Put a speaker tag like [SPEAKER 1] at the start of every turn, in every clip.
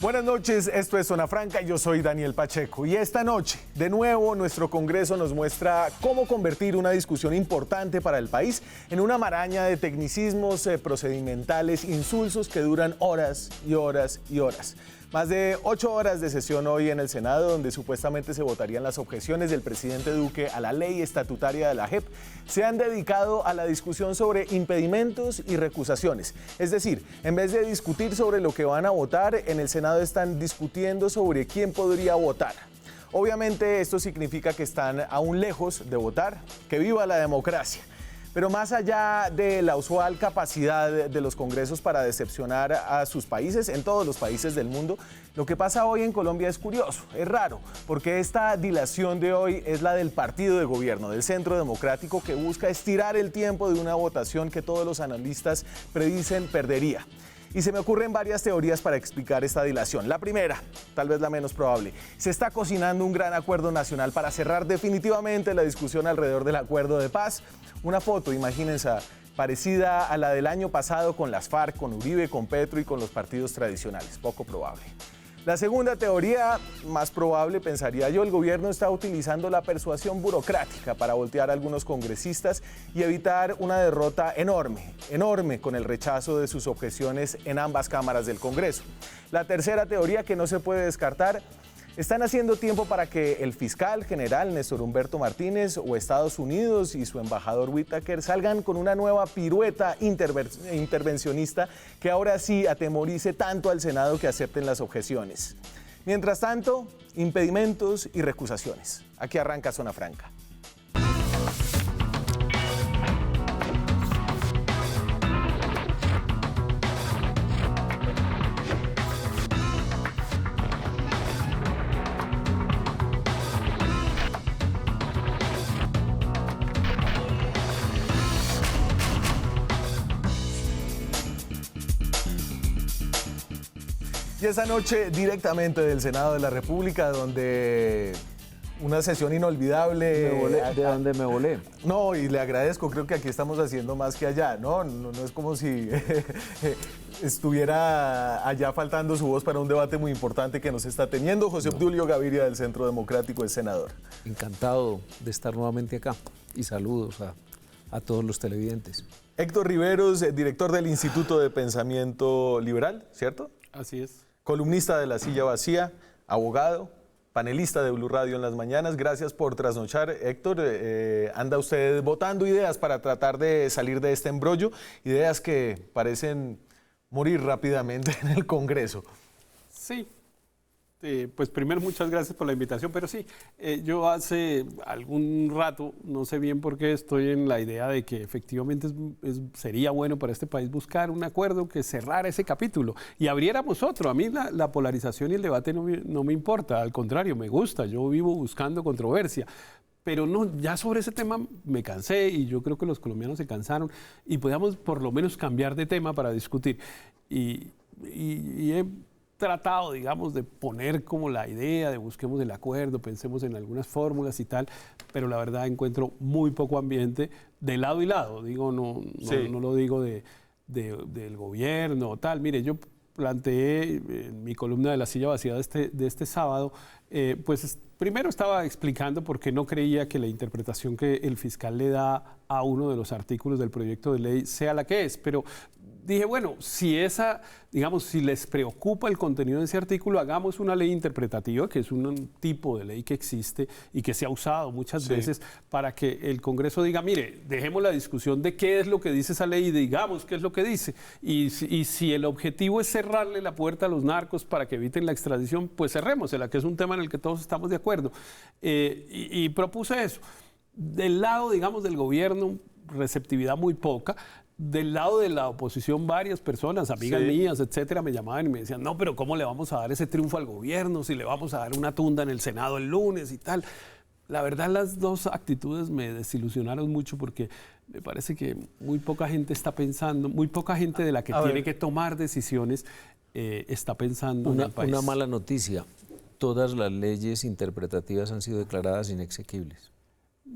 [SPEAKER 1] Buenas noches, esto es Zona Franca y yo soy Daniel Pacheco. Y esta noche, de nuevo, nuestro Congreso nos muestra cómo convertir una discusión importante para el país en una maraña de tecnicismos procedimentales insulsos que duran horas y horas y horas. Más de 8 horas de sesión hoy en el Senado, donde supuestamente se votarían las objeciones del presidente Duque a la ley estatutaria de la JEP, se han dedicado a la discusión sobre impedimentos y recusaciones. Es decir, en vez de discutir sobre lo que van a votar, en el Senado están discutiendo sobre quién podría votar. Obviamente esto significa que están aún lejos de votar. ¡Que viva la democracia! Pero más allá de la usual capacidad de los congresos para decepcionar a sus países, en todos los países del mundo, lo que pasa hoy en Colombia es curioso, es raro, porque esta dilación de hoy es la del partido de gobierno, del Centro Democrático, que busca estirar el tiempo de una votación que todos los analistas predicen perdería. Y se me ocurren varias teorías para explicar esta dilación. La primera, tal vez la menos probable, se está cocinando un gran acuerdo nacional para cerrar definitivamente la discusión alrededor del acuerdo de paz. Una foto, imagínense, parecida a la del año pasado con las FARC, con Uribe, con Petro y con los partidos tradicionales. Poco probable. La segunda teoría, más probable, pensaría yo, el gobierno está utilizando la persuasión burocrática para voltear a algunos congresistas y evitar una derrota enorme con el rechazo de sus objeciones en ambas cámaras del Congreso. La tercera teoría, que no se puede descartar, están haciendo tiempo para que el fiscal general Néstor Humberto Martínez o Estados Unidos y su embajador Whitaker salgan con una nueva pirueta intervencionista que ahora sí atemorice tanto al Senado que acepten las objeciones. Mientras tanto, impedimentos y recusaciones. Aquí arranca Zona Franca. Y esa noche directamente del Senado de la República, donde una sesión inolvidable.
[SPEAKER 2] ¿De dónde me volé?
[SPEAKER 1] No, y le agradezco, creo que aquí estamos haciendo más que allá, no es como si estuviera allá faltando su voz para un debate muy importante que nos está teniendo. José Obdulio Gaviria del Centro Democrático es senador.
[SPEAKER 2] Encantado de estar nuevamente acá y saludos a todos los televidentes.
[SPEAKER 1] Héctor Riveros, director del Instituto de Pensamiento Liberal, ¿cierto?
[SPEAKER 3] Así es.
[SPEAKER 1] Columnista de La Silla Vacía, abogado, panelista de Blue Radio en las mañanas. Gracias por trasnochar, Héctor. Anda usted botando ideas para tratar de salir de este embrollo, ideas que parecen morir rápidamente en el Congreso.
[SPEAKER 3] Sí. Pues primero muchas gracias por la invitación, pero sí, yo hace algún rato, no sé bien por qué, estoy en la idea de que efectivamente sería bueno para este país buscar un acuerdo que cerrara ese capítulo y abriéramos otro. A mí la polarización y el debate no me importa, al contrario, me gusta, yo vivo buscando controversia. Pero no, ya sobre ese tema me cansé y yo creo que los colombianos se cansaron y podíamos por lo menos cambiar de tema para discutir. Y he tratado, digamos, de poner como la idea de busquemos el acuerdo, pensemos en algunas fórmulas y tal, pero la verdad encuentro muy poco ambiente de lado y lado. Digo, no lo digo del gobierno o tal. Mire, yo planteé en mi columna de La Silla Vacía de este sábado, pues primero estaba explicando por qué no creía que la interpretación que el fiscal le da a uno de los artículos del proyecto de ley sea la que es, pero dije, bueno, si les preocupa el contenido de ese artículo, hagamos una ley interpretativa, que es un tipo de ley que existe y que se ha usado muchas veces para que el Congreso diga, mire, dejemos la discusión de qué es lo que dice esa ley y digamos qué es lo que dice. Y si el objetivo es cerrarle la puerta a los narcos para que eviten la extradición, pues cerrémosela, que es un tema en el que todos estamos de acuerdo. Y propuse eso. Del lado, digamos, del gobierno, receptividad muy poca. Del lado de la oposición, varias personas, amigas mías, etcétera, me llamaban y me decían, no, pero ¿cómo le vamos a dar ese triunfo al gobierno si le vamos a dar una tunda en el Senado el lunes y tal? La verdad, las dos actitudes me desilusionaron mucho porque me parece que muy poca gente está pensando, muy poca gente de la que tiene que tomar decisiones está pensando en el país.
[SPEAKER 2] Una mala noticia, todas las leyes interpretativas han sido declaradas inexequibles.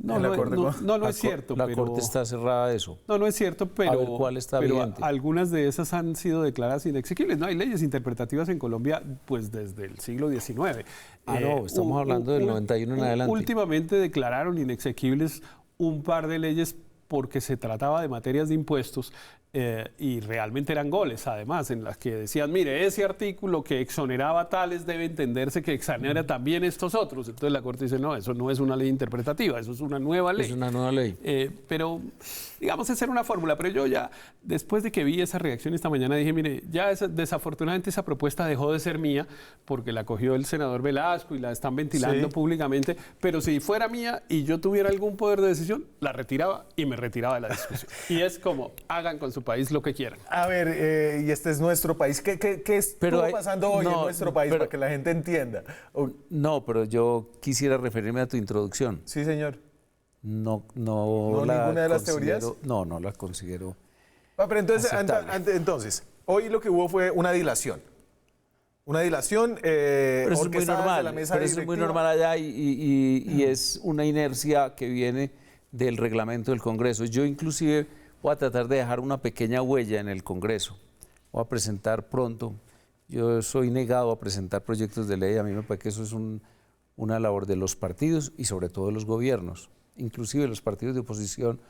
[SPEAKER 3] No es cierto.
[SPEAKER 2] La Corte está cerrada a eso.
[SPEAKER 3] No es cierto, pero,
[SPEAKER 2] a ver cuál está vigente.
[SPEAKER 3] Algunas de esas han sido declaradas inexequibles. No hay leyes interpretativas en Colombia pues desde el siglo XIX.
[SPEAKER 2] No, estamos hablando del 91 en adelante.
[SPEAKER 3] Últimamente declararon inexequibles un par de leyes porque se trataba de materias de impuestos y realmente eran goles, además, en las que decían, mire, ese artículo que exoneraba tales debe entenderse que exonera también estos otros. Entonces la Corte dice, no, eso no es una ley interpretativa, eso es una nueva ley.
[SPEAKER 2] Es una nueva ley.
[SPEAKER 3] Pero, digamos, esa era una fórmula. Pero yo ya, después de que vi esa reacción esta mañana, dije, mire, ya desafortunadamente esa propuesta dejó de ser mía, porque la cogió el senador Velasco y la están ventilando públicamente, pero si fuera mía y yo tuviera algún poder de decisión, la retiraba y me retiraba de la discusión. Y es como, hagan con su país lo que quieran.
[SPEAKER 1] A ver, y este es nuestro país. ¿Qué estuvo pasando hoy en nuestro país para que la gente entienda?
[SPEAKER 2] No, pero yo quisiera referirme a tu introducción.
[SPEAKER 1] Sí, señor.
[SPEAKER 2] ¿No
[SPEAKER 1] ninguna de las teorías?
[SPEAKER 2] No la considero.
[SPEAKER 1] Pero entonces, hoy lo que hubo fue una dilación. Una dilación
[SPEAKER 2] pero eso es muy normal,
[SPEAKER 1] la mesa
[SPEAKER 2] es muy normal allá y es una inercia que viene del reglamento del Congreso. Yo inclusive voy a tratar de dejar una pequeña huella en el Congreso. Voy a presentar pronto. Yo soy negado a presentar proyectos de ley. A mí me parece que eso es una labor de los partidos y sobre todo de los gobiernos. Inclusive los partidos de oposición.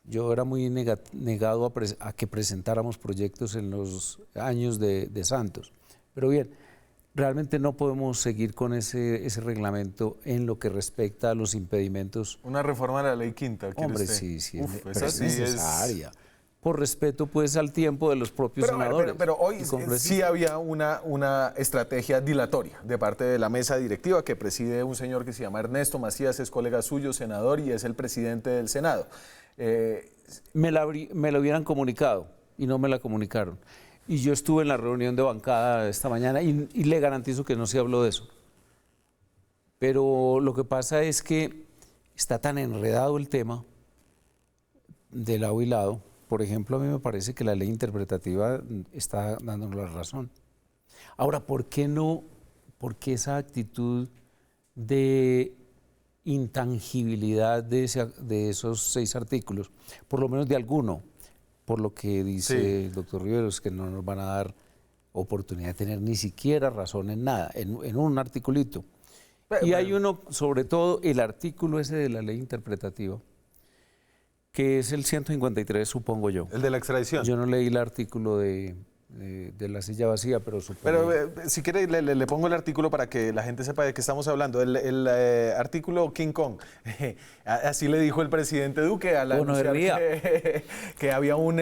[SPEAKER 2] Yo era muy negado a que presentáramos proyectos en los años de Santos. Pero bien, realmente no podemos seguir con ese reglamento en lo que respecta a los impedimentos.
[SPEAKER 1] Una reforma de la ley quinta.
[SPEAKER 2] Hombre,
[SPEAKER 1] usted?
[SPEAKER 2] sí,
[SPEAKER 1] es
[SPEAKER 2] necesaria. Por respeto, pues, al tiempo de los propios senadores.
[SPEAKER 1] Pero hoy sí había una estrategia dilatoria de parte de la mesa directiva que preside un señor que se llama Ernesto Macías, es colega suyo, senador, y es el presidente del Senado.
[SPEAKER 2] Me lo hubieran comunicado y no me la comunicaron. Y yo estuve en la reunión de bancada esta mañana y le garantizo que no se habló de eso. Pero lo que pasa es que está tan enredado el tema de lado y lado. Por ejemplo, a mí me parece que la ley interpretativa está dándonos la razón. Ahora, ¿por qué esa actitud de intangibilidad de esos 6 artículos? Por lo menos de alguno. Por lo que dice el doctor Riveros, que no nos van a dar oportunidad de tener ni siquiera razón en nada, en un articulito. Y hay uno, sobre todo, el artículo ese de la ley interpretativa, que es el 153, supongo yo.
[SPEAKER 1] El de la extradición.
[SPEAKER 2] Yo no leí el artículo de la silla vacía, pero supongo.
[SPEAKER 1] Pero si quiere, le pongo el artículo para que la gente sepa de qué estamos hablando. El artículo King Kong. Así le dijo el presidente Duque al anunciar que había un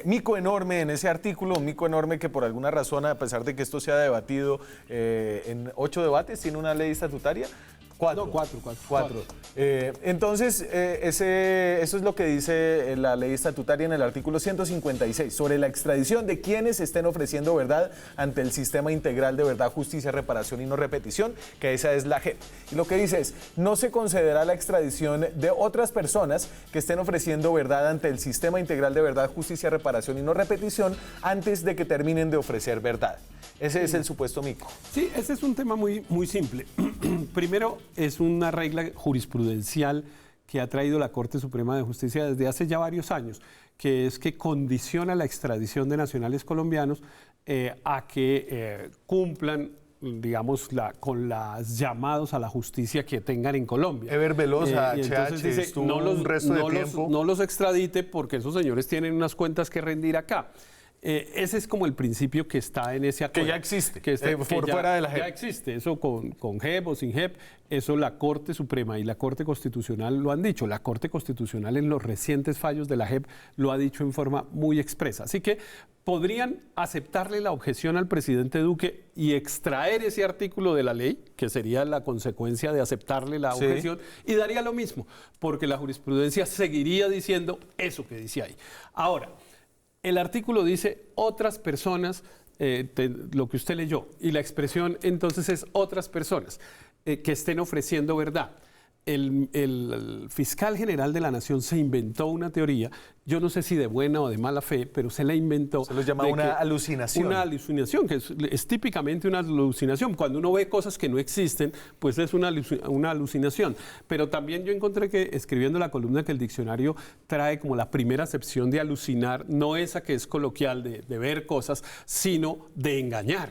[SPEAKER 1] mico enorme en ese artículo, un mico enorme que por alguna razón, a pesar de que esto se ha debatido en 8 debates, tiene una ley estatutaria. 4. Entonces, eso es lo que dice la ley estatutaria en el artículo 156, sobre la extradición de quienes estén ofreciendo verdad ante el Sistema Integral de Verdad, Justicia, Reparación y No Repetición, que esa es la JEP. Y lo que dice es, no se concederá la extradición de otras personas que estén ofreciendo verdad ante el Sistema Integral de Verdad, Justicia, Reparación y No Repetición antes de que terminen de ofrecer verdad. Ese es el supuesto mico.
[SPEAKER 3] Sí, ese es un tema muy, muy simple. Primero, es una regla jurisprudencial que ha traído la Corte Suprema de Justicia desde hace ya varios años, que es que condiciona la extradición de nacionales colombianos a que cumplan, digamos, con los llamados a la justicia que tengan en Colombia.
[SPEAKER 1] Ever Velosa, HH, estuvo un resto de tiempo.
[SPEAKER 3] No los extradite porque esos señores tienen unas cuentas que rendir acá. Ese es como el principio que está en ese acuerdo.
[SPEAKER 1] Que ya existe,
[SPEAKER 3] fuera
[SPEAKER 1] de la JEP.
[SPEAKER 3] Ya existe, eso con JEP o sin JEP, eso la Corte Suprema y la Corte Constitucional lo han dicho. La Corte Constitucional en los recientes fallos de la JEP lo ha dicho en forma muy expresa. Así que podrían aceptarle la objeción al presidente Duque y extraer ese artículo de la ley, que sería la consecuencia de aceptarle la objeción, y daría lo mismo, porque la jurisprudencia seguiría diciendo eso que dice ahí. Ahora, el artículo dice otras personas, lo que usted leyó, y la expresión entonces es otras personas que estén ofreciendo verdad. el fiscal general de la Nación se inventó una teoría, yo no sé si de buena o de mala fe, pero se la inventó.
[SPEAKER 1] Se lo llama una alucinación.
[SPEAKER 3] Una alucinación, que es típicamente una alucinación. Cuando uno ve cosas que no existen, pues es una alucinación. Pero también yo encontré que, escribiendo la columna, que el diccionario trae como la primera acepción de alucinar, no esa que es coloquial de ver cosas, sino de engañar.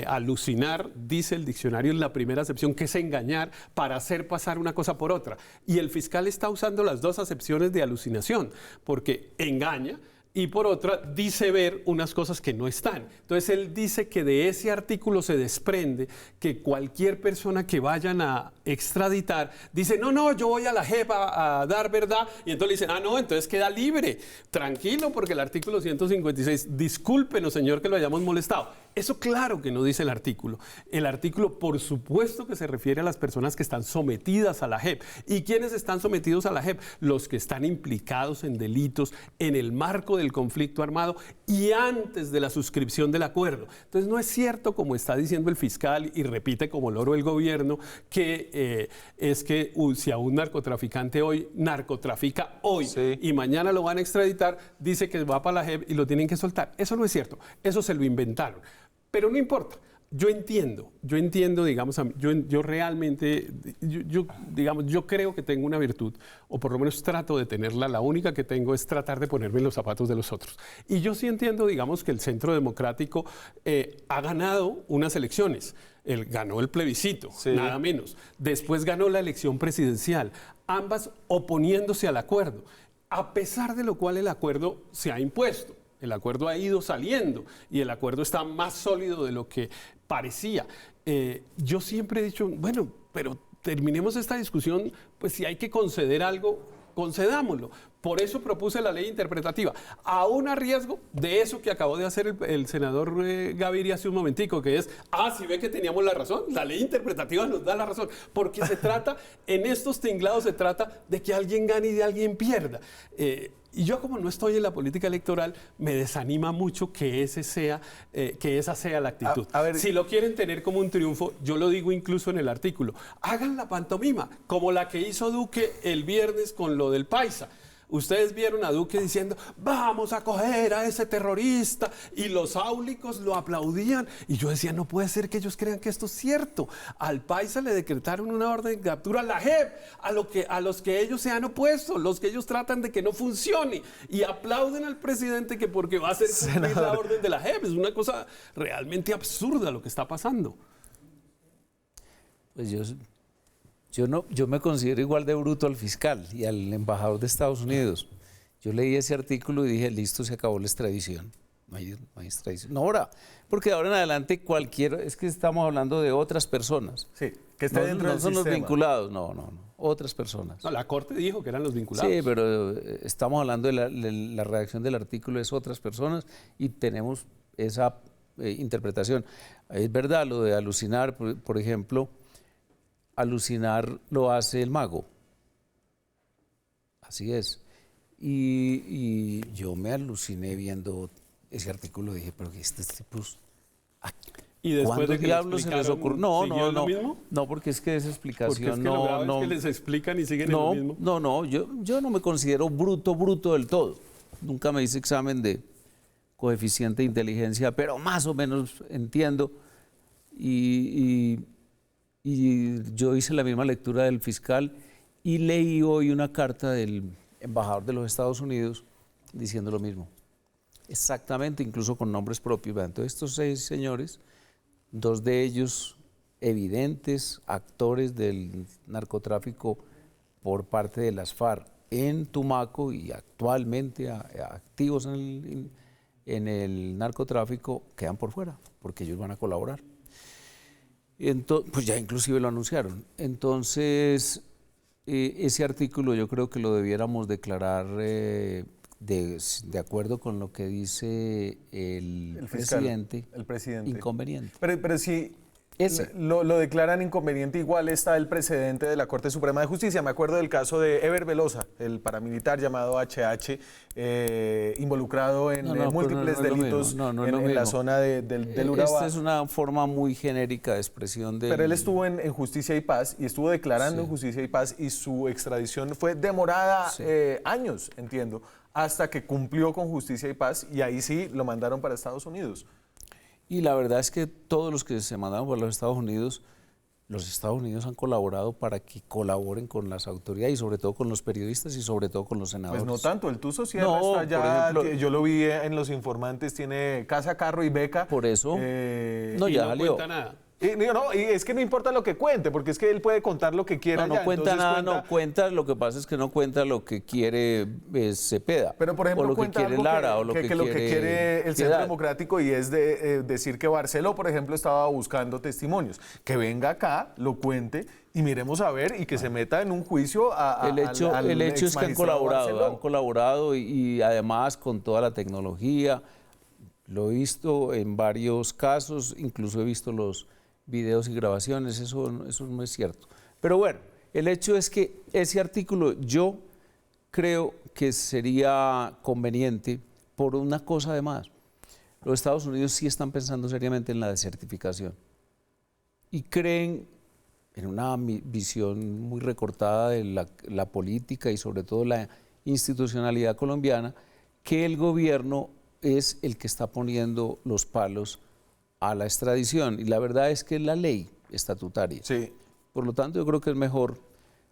[SPEAKER 3] Alucinar, dice el diccionario, es la primera acepción, que es engañar para hacer pasar una cosa por otra. Y el fiscal está usando las dos acepciones de alucinación, porque engaña y por otra dice ver unas cosas que no están. Entonces él dice que de ese artículo se desprende que cualquier persona que vayan a extraditar dice, no, yo voy a la JEP a dar verdad, y entonces le dicen, no, entonces queda libre, tranquilo, porque el artículo 156, discúlpenos señor que lo hayamos molestado. Eso claro que no dice el artículo. El artículo, por supuesto, que se refiere a las personas que están sometidas a la JEP. ¿Y quiénes están sometidos a la JEP? Los que están implicados en delitos en el marco del conflicto armado y antes de la suscripción del acuerdo. Entonces no es cierto, como está diciendo el fiscal y repite como loro el gobierno, que es que si a un narcotraficante hoy narcotrafica hoy, sí, y mañana lo van a extraditar, dice que va para la JEP y lo tienen que soltar. Eso no es cierto, eso se lo inventaron. Pero no importa. Yo entiendo, digamos, yo realmente, digamos, yo creo que tengo una virtud, o por lo menos trato de tenerla. La única que tengo es tratar de ponerme en los zapatos de los otros. Y yo sí entiendo, digamos, que el Centro Democrático ha ganado unas elecciones. Él ganó el plebiscito, sí, nada menos. Después ganó la elección presidencial, ambas oponiéndose al acuerdo, a pesar de lo cual el acuerdo se ha impuesto. El acuerdo ha ido saliendo y el acuerdo está más sólido de lo que parecía. Yo siempre he dicho, bueno, pero terminemos esta discusión, pues si hay que conceder algo, concedámoslo. Por eso propuse la ley interpretativa, aún a riesgo de eso que acabó de hacer el senador Gaviria hace un momentico, que es, si ve que teníamos la razón, la ley interpretativa nos da la razón, porque se trata, en estos tinglados se trata de que alguien gane y de alguien pierda. Y yo, como no estoy en la política electoral, me desanima mucho que esa sea la actitud. A ver, si lo quieren tener como un triunfo, yo lo digo incluso en el artículo, hagan la pantomima, como la que hizo Duque el viernes con lo del Paisa. Ustedes vieron a Duque diciendo, vamos a coger a ese terrorista, y los áulicos lo aplaudían, y yo decía, no puede ser que ellos crean que esto es cierto. Al Paisa le decretaron una orden de captura a la JEP, a los que ellos se han opuesto, los que ellos tratan de que no funcione, y aplauden al presidente que porque va a hacer cumplir la orden de la JEP. Es una cosa realmente absurda lo que está pasando.
[SPEAKER 2] Pues yo me considero igual de bruto al fiscal y al embajador de Estados Unidos. Yo leí ese artículo y dije, listo, se acabó la extradición. No hay extradición. No, ahora, porque de ahora en adelante es que estamos hablando de otras personas.
[SPEAKER 1] Sí, que está dentro del
[SPEAKER 2] sistema. No son los vinculados, no, otras personas.
[SPEAKER 3] No, la Corte dijo que eran los vinculados.
[SPEAKER 2] Sí, pero estamos hablando de la redacción del artículo, es otras personas, y tenemos esa interpretación. Es verdad, lo de alucinar, por ejemplo, alucinar lo hace el mago. Así es. Y yo me aluciné viendo ese artículo, dije, pero que estos tipos...
[SPEAKER 3] ¿Y después de que
[SPEAKER 2] diablos se les ocurrió? No, porque es que esa explicación
[SPEAKER 3] porque es que no, es que les explican y siguen en lo mismo.
[SPEAKER 2] Yo no me considero bruto del todo. Nunca me hice examen de coeficiente de inteligencia, pero más o menos entiendo. Y yo hice la misma lectura del fiscal y leí hoy una carta del embajador de los Estados Unidos diciendo lo mismo. Exactamente, incluso con nombres propios. Entonces, estos 6 señores, 2 de ellos evidentes actores del narcotráfico por parte de las FARC en Tumaco y actualmente activos en el narcotráfico, quedan por fuera, porque ellos van a colaborar. Entonces, pues ya inclusive lo anunciaron. Entonces, ese artículo yo creo que lo debiéramos declarar de acuerdo con lo que dice el
[SPEAKER 1] fiscal,
[SPEAKER 2] presidente,
[SPEAKER 1] el presidente,
[SPEAKER 2] inconveniente.
[SPEAKER 1] Pero si Lo declaran inconveniente. Igual está el precedente de la Corte Suprema de Justicia. Me acuerdo del caso de Ever Velosa, el paramilitar llamado HH, involucrado en múltiples delitos en la zona del Urabá.
[SPEAKER 2] Esta es una forma muy genérica de expresión de...
[SPEAKER 1] Pero él estuvo en Justicia y Paz y estuvo declarando en Justicia y Paz, y su extradición fue demorada años, entiendo, hasta que cumplió con Justicia y Paz, y ahí sí lo mandaron para Estados Unidos.
[SPEAKER 2] Y la verdad es que todos los que se mandaron para los Estados Unidos han colaborado para que colaboren con las autoridades y sobre todo con los periodistas y sobre todo con los senadores.
[SPEAKER 1] Pues no tanto, el Tuzo Sierra está allá, por ejemplo, yo lo vi en Los Informantes, tiene casa, carro y beca.
[SPEAKER 2] Por eso,
[SPEAKER 3] no cuenta nada.
[SPEAKER 1] Y es que no importa lo que cuente, porque es que él puede contar lo que quiera.
[SPEAKER 2] No cuenta nada, no cuenta, lo que pasa es que no cuenta lo que quiere Cepeda.
[SPEAKER 1] Pero por ejemplo,
[SPEAKER 2] o lo que quiere Lara, o lo que
[SPEAKER 1] quiere el Centro Democrático, y es decir que Barceló, por ejemplo, estaba buscando testimonios. Que venga acá, lo cuente y miremos a ver, y que se meta en un juicio
[SPEAKER 2] el hecho es que han colaborado y además con toda la tecnología. Lo he visto en varios casos, incluso he visto los videos y grabaciones, eso no es cierto. Pero bueno, el hecho es que ese artículo yo creo que sería conveniente por una cosa además. Los Estados Unidos sí están pensando seriamente en la desertificación y creen en una visión muy recortada de la política y sobre todo la institucionalidad colombiana, que el gobierno es el que está poniendo los palos a la extradición, y la verdad es que es la ley estatutaria.
[SPEAKER 1] Sí.
[SPEAKER 2] Por lo tanto, yo creo que es mejor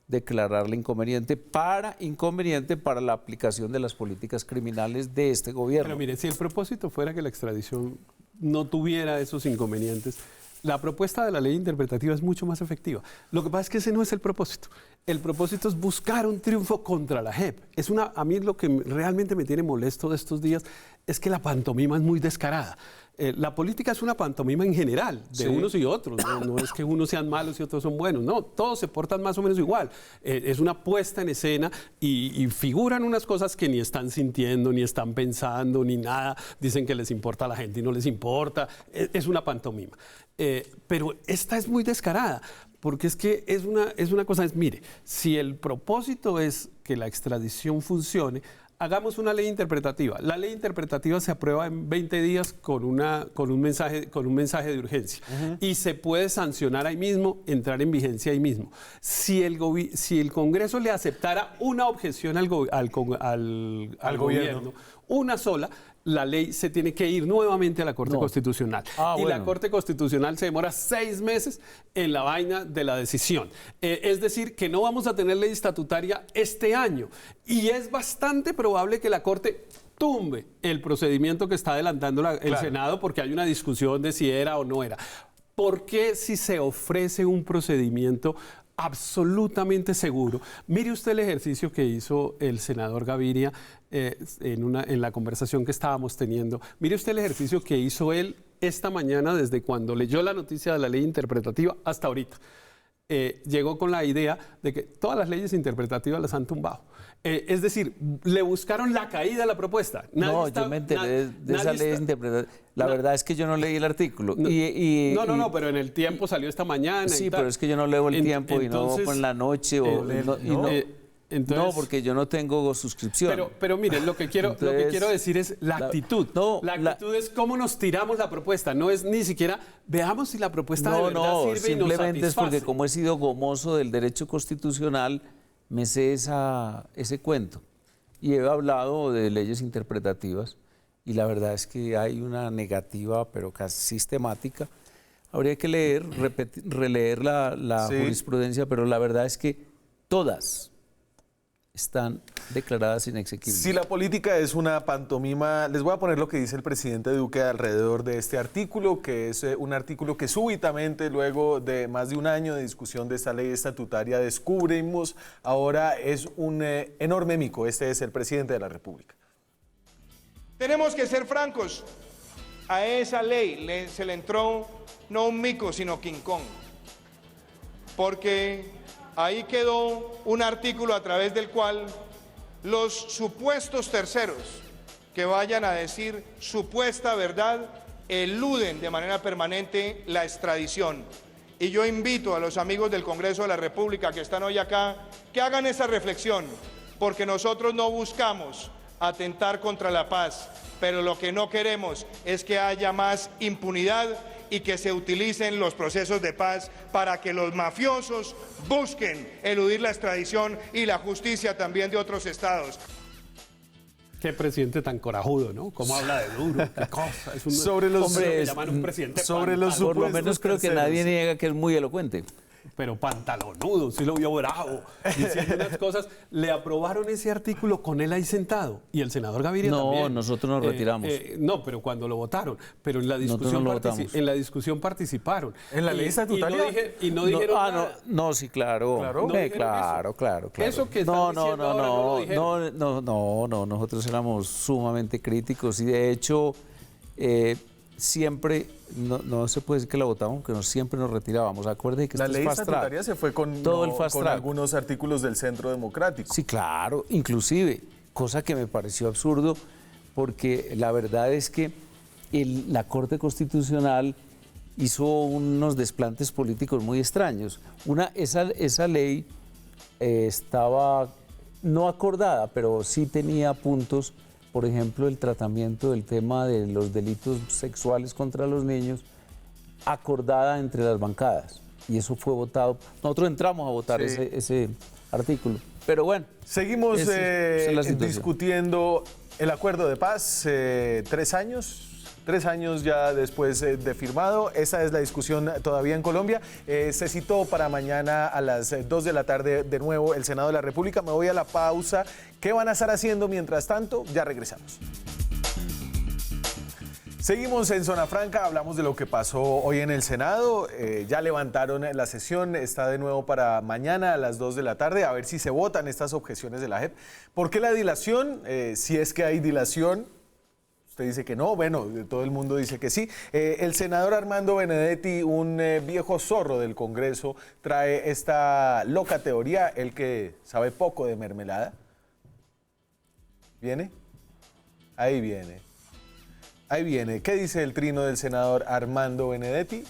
[SPEAKER 2] declararle inconveniente para la aplicación de las políticas criminales de este gobierno.
[SPEAKER 3] Pero mire, si el propósito fuera que la extradición no tuviera esos inconvenientes, la propuesta de la ley interpretativa es mucho más efectiva. Lo que pasa es que ese no es el propósito. El propósito es buscar un triunfo contra la JEP. A mí lo que realmente me tiene molesto de estos días es que la pantomima es muy descarada. La política es una pantomima en general, de unos y otros. No es que unos sean malos y otros son buenos. No, todos se portan más o menos igual. Es una puesta en escena y figuran unas cosas que ni están sintiendo, ni están pensando, ni nada. Dicen que les importa a la gente y no les importa. Es una pantomima. Pero esta es muy descarada, porque es que es una cosa, mire, si el propósito es que la extradición funcione, hagamos una ley interpretativa. La ley interpretativa se aprueba en 20 días con un mensaje de urgencia. Y se puede sancionar ahí mismo, entrar en vigencia ahí mismo. Si el Congreso le aceptara una objeción al gobierno, una sola, la ley se tiene que ir nuevamente a la Corte Constitucional. La Corte Constitucional se demora 6 meses en la vaina de la decisión. Es decir, que no vamos a tener ley estatutaria este año. Y es bastante probable que la Corte tumbe el procedimiento que está adelantando el Senado, porque hay una discusión de si era o no era. ¿Por qué, si se ofrece un procedimiento absolutamente seguro? Mire usted el ejercicio que hizo el senador Gaviria en la conversación que estábamos teniendo. Mire usted el ejercicio que hizo él esta mañana, desde cuando leyó la noticia de la ley interpretativa hasta ahorita. Llegó con la idea de que todas las leyes interpretativas las han tumbado. Es decir, le buscaron la caída a la propuesta.
[SPEAKER 2] Yo me enteré de esa ley interpretativa. La verdad es que yo no leí el artículo.
[SPEAKER 3] No, pero en el Tiempo salió esta mañana.
[SPEAKER 2] Sí, pero es que yo no leo el Tiempo y no en la noche. No, porque yo no tengo suscripción.
[SPEAKER 3] Pero miren, lo que quiero decir es la actitud. La actitud es cómo nos tiramos la propuesta. No es ni siquiera veamos si la propuesta de verdad sirve y nos satisface.
[SPEAKER 2] Simplemente es porque como he sido gomoso del derecho constitucional, me sé ese cuento. Y he hablado de leyes interpretativas y la verdad es que hay una negativa, pero casi sistemática. Habría que releer la jurisprudencia, pero la verdad es que todas están declaradas inexequibles.
[SPEAKER 1] Si la política es una pantomima, les voy a poner lo que dice el presidente Duque alrededor de este artículo, que es un artículo que súbitamente, luego de más de un año de discusión de esta ley estatutaria, descubrimos ahora es un enorme mico. Este es el presidente de la República.
[SPEAKER 4] Tenemos que ser francos. A esa ley se le entró no un mico, sino King Kong. Porque ahí quedó un artículo a través del cual los supuestos terceros que vayan a decir supuesta verdad eluden de manera permanente la extradición. Y yo invito a los amigos del Congreso de la República que están hoy acá, que hagan esa reflexión, porque nosotros no buscamos atentar contra la paz, pero lo que no queremos es que haya más impunidad y que se utilicen los procesos de paz para que los mafiosos busquen eludir la extradición y la justicia también de otros estados.
[SPEAKER 3] Qué presidente tan corajudo, ¿no? Cómo habla de duro, qué cosa. Es un
[SPEAKER 1] Sobre los-
[SPEAKER 3] hombre que
[SPEAKER 2] Hombre,
[SPEAKER 3] llaman un presidente
[SPEAKER 1] sobre los
[SPEAKER 2] Por lo
[SPEAKER 1] supuestos
[SPEAKER 2] menos creo que
[SPEAKER 1] terceros.
[SPEAKER 2] nadie niega que es muy elocuente.
[SPEAKER 3] pero pantalonudo, sí lo vio bravo, diciendo unas cosas. Le aprobaron ese artículo con él ahí sentado y el senador Gaviria
[SPEAKER 2] No,
[SPEAKER 3] también.
[SPEAKER 2] nosotros nos retiramos.
[SPEAKER 3] No, pero cuando lo votaron, pero en la
[SPEAKER 2] Nosotros
[SPEAKER 3] discusión,
[SPEAKER 2] no lo votamos.
[SPEAKER 3] en la discusión participaron.
[SPEAKER 1] ¿En la ley estatutaria?
[SPEAKER 3] Y no dijeron nada.
[SPEAKER 2] No, sí, claro.
[SPEAKER 1] ¿Claro?
[SPEAKER 3] ¿No dijeron
[SPEAKER 2] Claro.
[SPEAKER 3] Eso que están
[SPEAKER 2] no,
[SPEAKER 3] diciendo ahora no lo dijeron.
[SPEAKER 2] no, nosotros éramos sumamente críticos y de hecho siempre, no se puede decir que la votamos, porque siempre nos retirábamos. Acuérdense que
[SPEAKER 1] La
[SPEAKER 2] esto
[SPEAKER 1] ley
[SPEAKER 2] es fast track.
[SPEAKER 1] estatutaria se fue con,
[SPEAKER 2] Todo
[SPEAKER 1] no,
[SPEAKER 2] el fast
[SPEAKER 1] con
[SPEAKER 2] track.
[SPEAKER 1] algunos artículos del Centro Democrático.
[SPEAKER 2] Sí, claro, inclusive, cosa que me pareció absurdo, porque la verdad es que la Corte Constitucional hizo unos desplantes políticos muy extraños. Esa ley estaba no acordada, pero sí tenía puntos, por ejemplo, el tratamiento del tema de los delitos sexuales contra los niños, acordada entre las bancadas. Y eso fue votado. Nosotros entramos a votar
[SPEAKER 1] Sí.
[SPEAKER 2] ese artículo. Pero bueno.
[SPEAKER 1] Seguimos
[SPEAKER 2] esa es la situación.
[SPEAKER 1] discutiendo el acuerdo de paz, 3 años. 3 años ya después de firmado. Esa es la discusión todavía en Colombia. Se citó para mañana a las 2 de la tarde de nuevo el Senado de la República. Me voy a la pausa. ¿Qué van a estar haciendo mientras tanto? Ya regresamos. Seguimos en Zona Franca, hablamos de lo que pasó hoy en el Senado, ya levantaron la sesión, está de nuevo para mañana a las 2 de la tarde, a ver si se votan estas objeciones de la JEP. ¿Por qué la dilación? Si es que hay dilación, usted dice que no, bueno, todo el mundo dice que sí. El senador Armando Benedetti, un viejo zorro del Congreso, trae esta loca teoría, él que sabe poco de mermelada. ¿Viene? Ahí viene. Ahí viene. ¿Qué dice el trino del senador Armando Benedetti?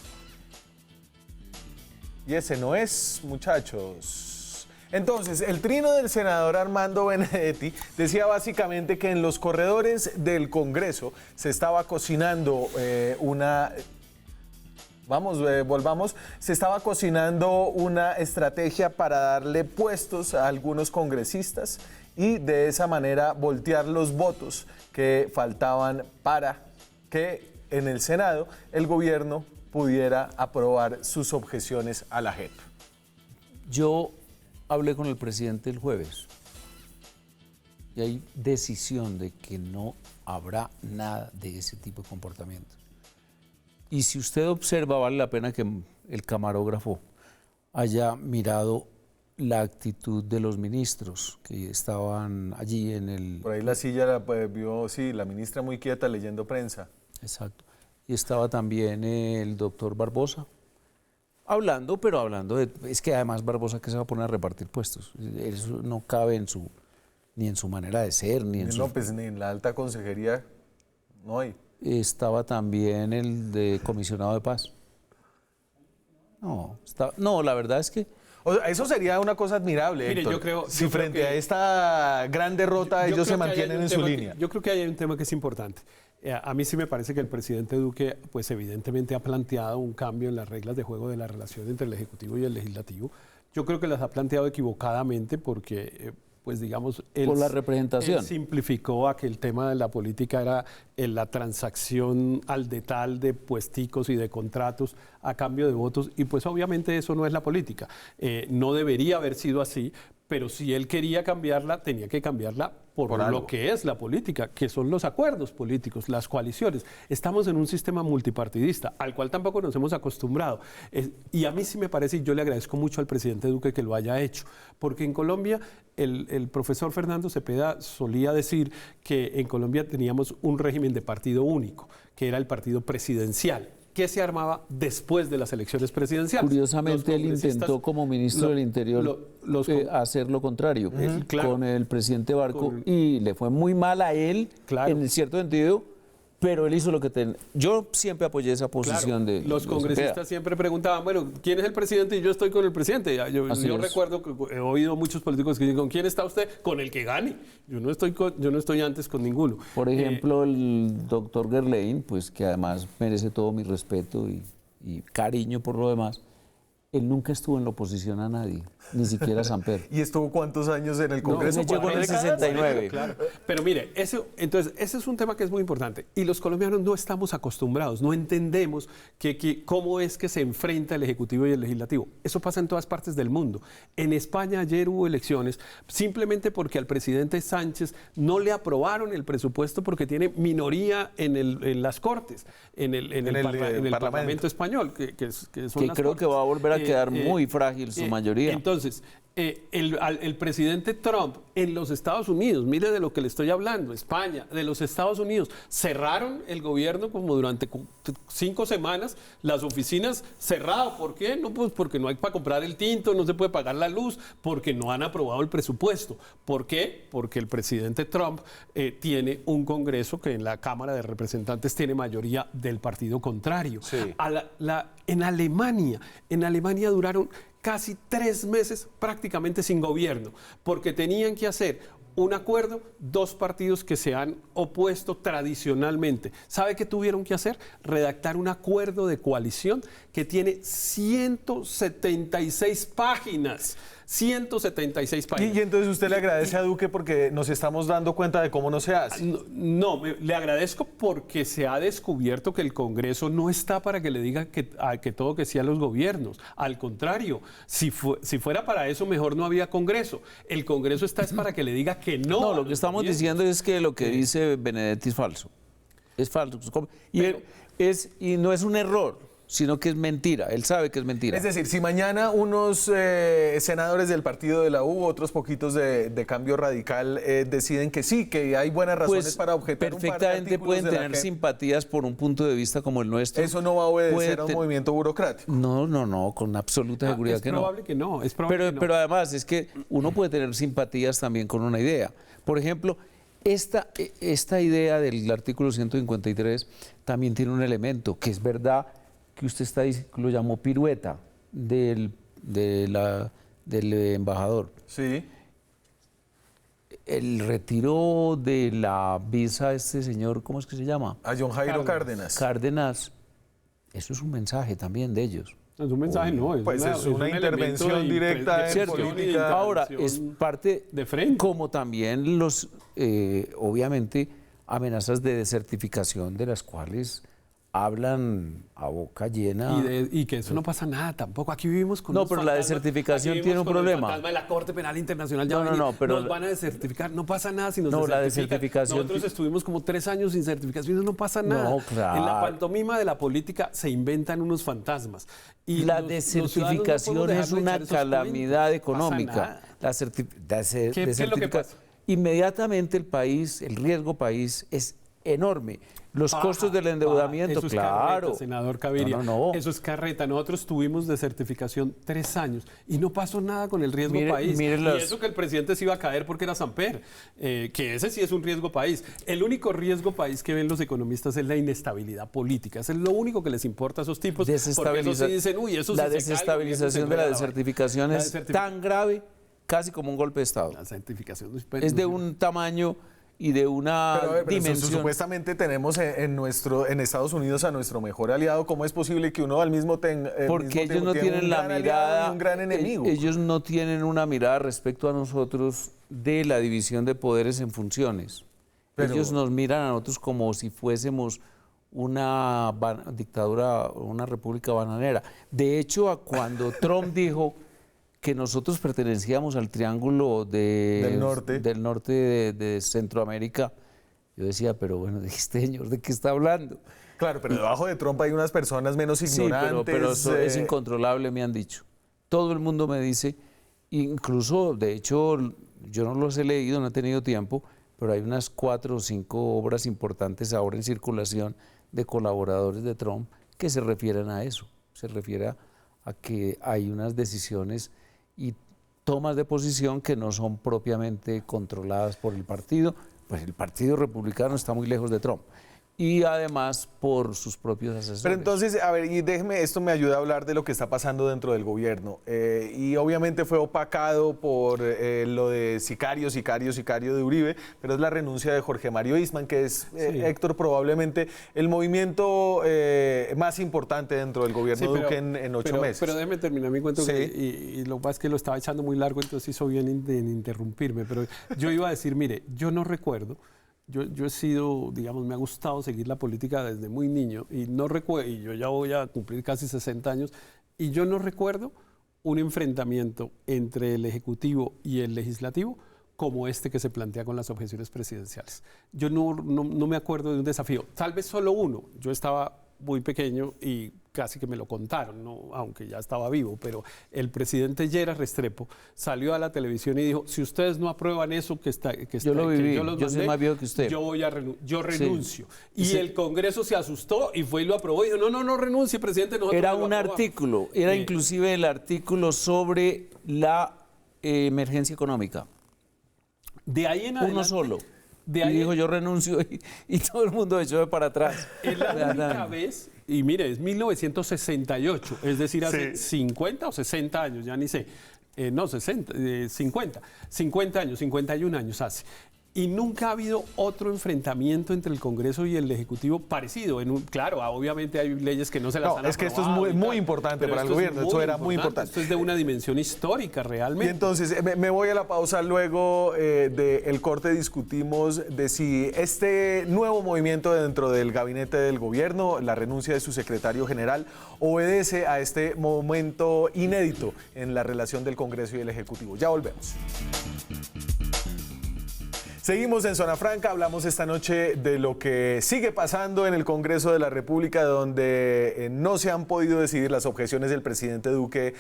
[SPEAKER 1] Y ese no es, muchachos. Entonces, el trino del senador Armando Benedetti decía básicamente que en los corredores del Congreso se estaba cocinando se estaba cocinando una estrategia para darle puestos a algunos congresistas y de esa manera voltear los votos que faltaban para que en el Senado el gobierno pudiera aprobar sus objeciones a la JEP.
[SPEAKER 2] Yo hablé con el presidente el jueves y hay decisión de que no habrá nada de ese tipo de comportamiento. Y si usted observa, vale la pena que el camarógrafo haya mirado la actitud de los ministros que estaban allí en el...
[SPEAKER 1] Por ahí la silla la vio, sí, la ministra muy quieta leyendo prensa.
[SPEAKER 2] Exacto. Y estaba también el doctor Barbosa, hablando de... Es que además Barbosa, ¿qué se va a poner a repartir puestos? Eso no cabe ni en su manera de ser, ni en
[SPEAKER 1] No, pues ni en la alta consejería no hay.
[SPEAKER 2] Estaba también el de comisionado de paz. No, la verdad es que...
[SPEAKER 1] O sea, eso sería una cosa admirable,
[SPEAKER 3] Mire,
[SPEAKER 1] Héctor,
[SPEAKER 3] yo creo
[SPEAKER 1] si frente
[SPEAKER 3] que-
[SPEAKER 1] a esta gran derrota
[SPEAKER 3] Yo
[SPEAKER 1] ellos se
[SPEAKER 3] creo que ahí hay
[SPEAKER 1] mantienen
[SPEAKER 3] un
[SPEAKER 1] en su
[SPEAKER 3] tema
[SPEAKER 1] línea.
[SPEAKER 3] yo creo que hay un tema que es importante. A mí sí me parece que el presidente Duque, pues evidentemente ha planteado un cambio en las reglas de juego de la relación entre el Ejecutivo y el Legislativo. Yo creo que las ha planteado equivocadamente porque, pues digamos,
[SPEAKER 2] Por la representación.
[SPEAKER 3] él simplificó a que el tema de la política era la transacción al detal de puesticos y de contratos a cambio de votos, y pues obviamente eso no es la política. No debería haber sido así, pero si él quería cambiarla, tenía que cambiarla por
[SPEAKER 1] Por
[SPEAKER 3] lo
[SPEAKER 1] algo.
[SPEAKER 3] que es la política, que son los acuerdos políticos, las coaliciones. Estamos en un sistema multipartidista, al cual tampoco nos hemos acostumbrado. Y a mí sí me parece, y yo le agradezco mucho al presidente Duque que lo haya hecho, porque en Colombia el profesor Fernando Cepeda solía decir que en Colombia teníamos un régimen de partido único, que era el partido presidencial, que se armaba después de las elecciones presidenciales.
[SPEAKER 2] Curiosamente,
[SPEAKER 3] Los
[SPEAKER 2] él intentó
[SPEAKER 3] congresistas-
[SPEAKER 2] como ministro del Interior hacer lo contrario
[SPEAKER 3] claro.
[SPEAKER 2] con el presidente Barco
[SPEAKER 3] Con-
[SPEAKER 2] y le fue muy mal a él
[SPEAKER 3] Claro.
[SPEAKER 2] en cierto sentido Pero él hizo lo que yo siempre apoyé esa
[SPEAKER 3] Claro,
[SPEAKER 2] posición de
[SPEAKER 3] los congresistas
[SPEAKER 2] Cepeda.
[SPEAKER 3] siempre preguntaban, bueno, ¿quién es el presidente? Y yo estoy con el presidente. Yo
[SPEAKER 2] Así es.
[SPEAKER 3] recuerdo que he oído muchos políticos que dicen, ¿con quién está usted? Con el que gane. Yo no estoy antes con ninguno.
[SPEAKER 2] Por ejemplo, el doctor Gerlain, pues que además merece todo mi respeto y cariño por lo demás, él nunca estuvo en la oposición a nadie, ni siquiera a Samper.
[SPEAKER 1] ¿Y estuvo cuántos años en el Congreso?
[SPEAKER 2] él llegó en el 69.
[SPEAKER 3] Claro. Pero mire, entonces, ese es un tema que es muy importante. Y los colombianos no estamos acostumbrados, no entendemos cómo es que se enfrenta el Ejecutivo y el Legislativo. Eso pasa en todas partes del mundo. En España ayer hubo elecciones simplemente porque al presidente Sánchez no le aprobaron el presupuesto porque tiene minoría en las Cortes, en el Parlamento español, que son
[SPEAKER 2] Que
[SPEAKER 3] las
[SPEAKER 2] creo
[SPEAKER 3] Cortes.
[SPEAKER 2] que va a volver a quedar muy frágil su mayoría.
[SPEAKER 3] Entonces, el presidente Trump en los Estados Unidos, mire de lo que le estoy hablando, España, de los Estados Unidos, cerraron el gobierno como durante 5 semanas, las oficinas cerradas. ¿Por qué? No, pues porque no hay para comprar el tinto, no se puede pagar la luz, porque no han aprobado el presupuesto. ¿Por qué? Porque el presidente Trump tiene un Congreso que en la Cámara de Representantes tiene mayoría del partido contrario.
[SPEAKER 1] Sí.
[SPEAKER 3] En Alemania duraron casi 3 meses prácticamente sin gobierno, porque tenían que hacer un acuerdo, 2 partidos que se han opuesto tradicionalmente. ¿Sabe qué tuvieron que hacer? Redactar un acuerdo de coalición que tiene 176 páginas. 176 páginas.
[SPEAKER 1] Y entonces usted le agradece a Duque porque nos estamos dando cuenta de cómo no se hace.
[SPEAKER 3] Le agradezco porque se ha descubierto que el Congreso no está para que le diga que todo que sí a los gobiernos. Al contrario, si fuera para eso, mejor no había Congreso. El Congreso está es para que le diga que no.
[SPEAKER 2] No, lo que estamos diciendo es que lo que dice Benedetti es falso. Es falso. Y no es un error, sino que es mentira. Él sabe que es mentira.
[SPEAKER 1] Es decir, si mañana unos senadores del partido de la U, otros poquitos de Cambio Radical deciden que sí, que hay buenas razones
[SPEAKER 2] Pues
[SPEAKER 1] para objetar un par de
[SPEAKER 2] perfectamente
[SPEAKER 1] artículos
[SPEAKER 2] pueden
[SPEAKER 1] de la
[SPEAKER 2] tener
[SPEAKER 1] JEP,
[SPEAKER 2] simpatías por un punto de vista como el nuestro.
[SPEAKER 1] eso no va a obedecer
[SPEAKER 2] Puede
[SPEAKER 1] a un
[SPEAKER 2] te-
[SPEAKER 1] movimiento burocrático.
[SPEAKER 2] No, con absoluta seguridad
[SPEAKER 3] Es
[SPEAKER 2] que no.
[SPEAKER 3] probable que no. Es probable que no.
[SPEAKER 2] Pero además es que uno puede tener simpatías también con una idea. Por ejemplo, esta idea del artículo 153 también tiene un elemento que es verdad que usted lo llamó pirueta del embajador.
[SPEAKER 1] Sí.
[SPEAKER 2] El retiro de la visa a este señor, ¿cómo es que se llama?
[SPEAKER 1] A John Jairo Cárdenas.
[SPEAKER 2] Cárdenas. Eso es un mensaje también de ellos.
[SPEAKER 3] Es un mensaje, no.
[SPEAKER 1] Pues es una
[SPEAKER 3] un elemento
[SPEAKER 1] intervención
[SPEAKER 3] de
[SPEAKER 1] directa en
[SPEAKER 2] ¿Cierto?
[SPEAKER 1] política.
[SPEAKER 2] Ahora, es parte
[SPEAKER 3] de frente.
[SPEAKER 2] como también obviamente, amenazas de desertificación de las cuales hablan a boca llena.
[SPEAKER 3] Y que eso no pasa nada tampoco. Aquí vivimos con
[SPEAKER 2] No,
[SPEAKER 3] unos
[SPEAKER 2] pero la
[SPEAKER 3] fantasmas.
[SPEAKER 2] desertificación
[SPEAKER 3] Aquí
[SPEAKER 2] tiene
[SPEAKER 3] vivimos
[SPEAKER 2] un
[SPEAKER 3] con el
[SPEAKER 2] problema.
[SPEAKER 3] fantasma de la Corte Penal Internacional ya
[SPEAKER 2] No,
[SPEAKER 3] va a venir.
[SPEAKER 2] no, pero
[SPEAKER 3] nos van a desertificar. No pasa nada si nos
[SPEAKER 2] No, la
[SPEAKER 3] desertifican.
[SPEAKER 2] desertificación-
[SPEAKER 3] Nosotros estuvimos como 3 años sin certificaciones, no pasa nada.
[SPEAKER 2] No, claro.
[SPEAKER 3] En la pantomima de la política se inventan unos fantasmas. Y
[SPEAKER 2] La
[SPEAKER 3] los ciudadanos no
[SPEAKER 2] desertificación
[SPEAKER 3] podemos dejar
[SPEAKER 2] es
[SPEAKER 3] de
[SPEAKER 2] una
[SPEAKER 3] echar esos
[SPEAKER 2] calamidad
[SPEAKER 3] cuentos. No pasa
[SPEAKER 2] económica.
[SPEAKER 3] nada. ¿Qué es lo que
[SPEAKER 2] Desertifica-
[SPEAKER 3] pasa?
[SPEAKER 2] Inmediatamente el riesgo país es enorme. Los costos del endeudamiento,
[SPEAKER 3] eso es
[SPEAKER 2] claro.
[SPEAKER 3] carreta, senador Gaviria.
[SPEAKER 2] No.
[SPEAKER 3] Eso es carreta. Nosotros tuvimos desertificación 3 años y no pasó nada con el riesgo
[SPEAKER 2] Mire-
[SPEAKER 3] país.
[SPEAKER 2] mire
[SPEAKER 3] Y
[SPEAKER 2] las-
[SPEAKER 3] eso que el presidente se iba a caer porque era Samper, que ese sí es un riesgo país. El único riesgo país que ven los economistas es la inestabilidad política. Eso es lo único que les importa a esos tipos. Porque eso sí dicen, uy, eso
[SPEAKER 2] la
[SPEAKER 3] sí se cae,
[SPEAKER 2] desestabilización
[SPEAKER 3] eso se
[SPEAKER 2] de la
[SPEAKER 3] enreda
[SPEAKER 2] desertificación
[SPEAKER 3] La
[SPEAKER 2] es tan grave, casi como un golpe de Estado.
[SPEAKER 3] La desertificación
[SPEAKER 2] Es de un tamaño y de una
[SPEAKER 1] Pero, a ver, pero
[SPEAKER 2] dimensión.
[SPEAKER 1] supuestamente tenemos en Estados Unidos a nuestro mejor aliado. ¿Cómo es posible que uno al mismo tiempo
[SPEAKER 2] Porque ellos no tienen
[SPEAKER 1] un
[SPEAKER 2] la
[SPEAKER 1] gran aliado
[SPEAKER 2] mirada,
[SPEAKER 1] y un gran enemigo?
[SPEAKER 2] ellos no tienen una mirada respecto a nosotros de la división de poderes en funciones.
[SPEAKER 1] Pero-
[SPEAKER 2] Ellos nos miran a nosotros como si fuésemos una dictadura, una república bananera. De hecho, cuando Trump dijo que nosotros pertenecíamos al triángulo
[SPEAKER 1] Del norte.
[SPEAKER 2] de Centroamérica, yo decía, pero bueno, este señor, ¿de qué está hablando?
[SPEAKER 1] Claro, pero debajo de Trump hay unas personas menos ignorantes.
[SPEAKER 2] Sí, pero eso es incontrolable, me han dicho. Todo el mundo me dice, incluso, de hecho, yo no los he leído, no he tenido tiempo, pero hay unas 4 o 5 obras importantes ahora en circulación de colaboradores de Trump que se refieren a eso. Se refiere a que hay unas decisiones y tomas de posición que no son propiamente controladas por el partido. Pues el Partido Republicano está muy lejos de Trump. y además por sus propios asesores.
[SPEAKER 1] Pero entonces, a ver, y déjeme, esto me ayuda a hablar de lo que está pasando dentro del gobierno. Y obviamente fue opacado por lo de sicario de Uribe, pero es la renuncia de Jorge Mario Eastman, que es, Héctor, probablemente el movimiento más importante dentro del gobierno Duque en 8 meses.
[SPEAKER 3] Pero déjeme terminar mi cuento,
[SPEAKER 1] Sí.
[SPEAKER 3] y lo que pasa es que lo estaba echando muy largo, entonces hizo bien en interrumpirme, pero yo iba a decir, mire, yo no recuerdo. Yo he sido, digamos, me ha gustado seguir la política desde muy niño y no recuerdo, y yo ya voy a cumplir casi 60 años, y yo no recuerdo un enfrentamiento entre el Ejecutivo y el Legislativo como este que se plantea con las objeciones presidenciales. Yo no me acuerdo de un desafío, tal vez solo uno. Yo estaba muy pequeño y casi que me lo contaron, ¿no? Aunque ya estaba vivo, pero el presidente Lleras Restrepo salió a la televisión y dijo, si ustedes no aprueban eso
[SPEAKER 2] yo lo viví,
[SPEAKER 3] los
[SPEAKER 2] yo soy
[SPEAKER 3] mandé,
[SPEAKER 2] más viejo que usted.
[SPEAKER 3] yo renuncio. Y
[SPEAKER 2] Sí.
[SPEAKER 3] el Congreso se asustó y fue y lo aprobó y dijo, no renuncie, presidente, nosotros
[SPEAKER 2] Era
[SPEAKER 3] lo
[SPEAKER 2] un
[SPEAKER 3] aprobamos".
[SPEAKER 2] artículo, era inclusive el artículo sobre la emergencia económica.
[SPEAKER 3] De ahí en adelante,
[SPEAKER 2] Uno solo.
[SPEAKER 3] De
[SPEAKER 2] Y
[SPEAKER 3] ahí
[SPEAKER 2] dijo, yo renuncio, y todo el mundo echó de para atrás.
[SPEAKER 3] es la única vez, y mire, es 1968, es decir, hace 50 o 60 años, ya ni sé, no, 60, 50 años, 51 años hace. Y nunca ha habido otro enfrentamiento entre el Congreso y el Ejecutivo parecido. Claro, obviamente hay leyes que no se las han
[SPEAKER 1] es que esto es
[SPEAKER 3] aprobado y
[SPEAKER 1] muy
[SPEAKER 3] tal,
[SPEAKER 1] importante
[SPEAKER 3] pero
[SPEAKER 1] para el
[SPEAKER 3] esto es
[SPEAKER 1] gobierno, esto era muy importante.
[SPEAKER 3] Esto es de una dimensión histórica
[SPEAKER 1] Y
[SPEAKER 3] realmente.
[SPEAKER 1] entonces me voy a la pausa, luego del corte discutimos de si este nuevo movimiento dentro del gabinete del gobierno, la renuncia de su secretario general, obedece a este momento inédito en la relación del Congreso y el Ejecutivo. Ya volvemos. Seguimos en Zona Franca, hablamos esta noche de lo que sigue pasando en el Congreso de la República, donde no se han podido decidir las objeciones del presidente Duque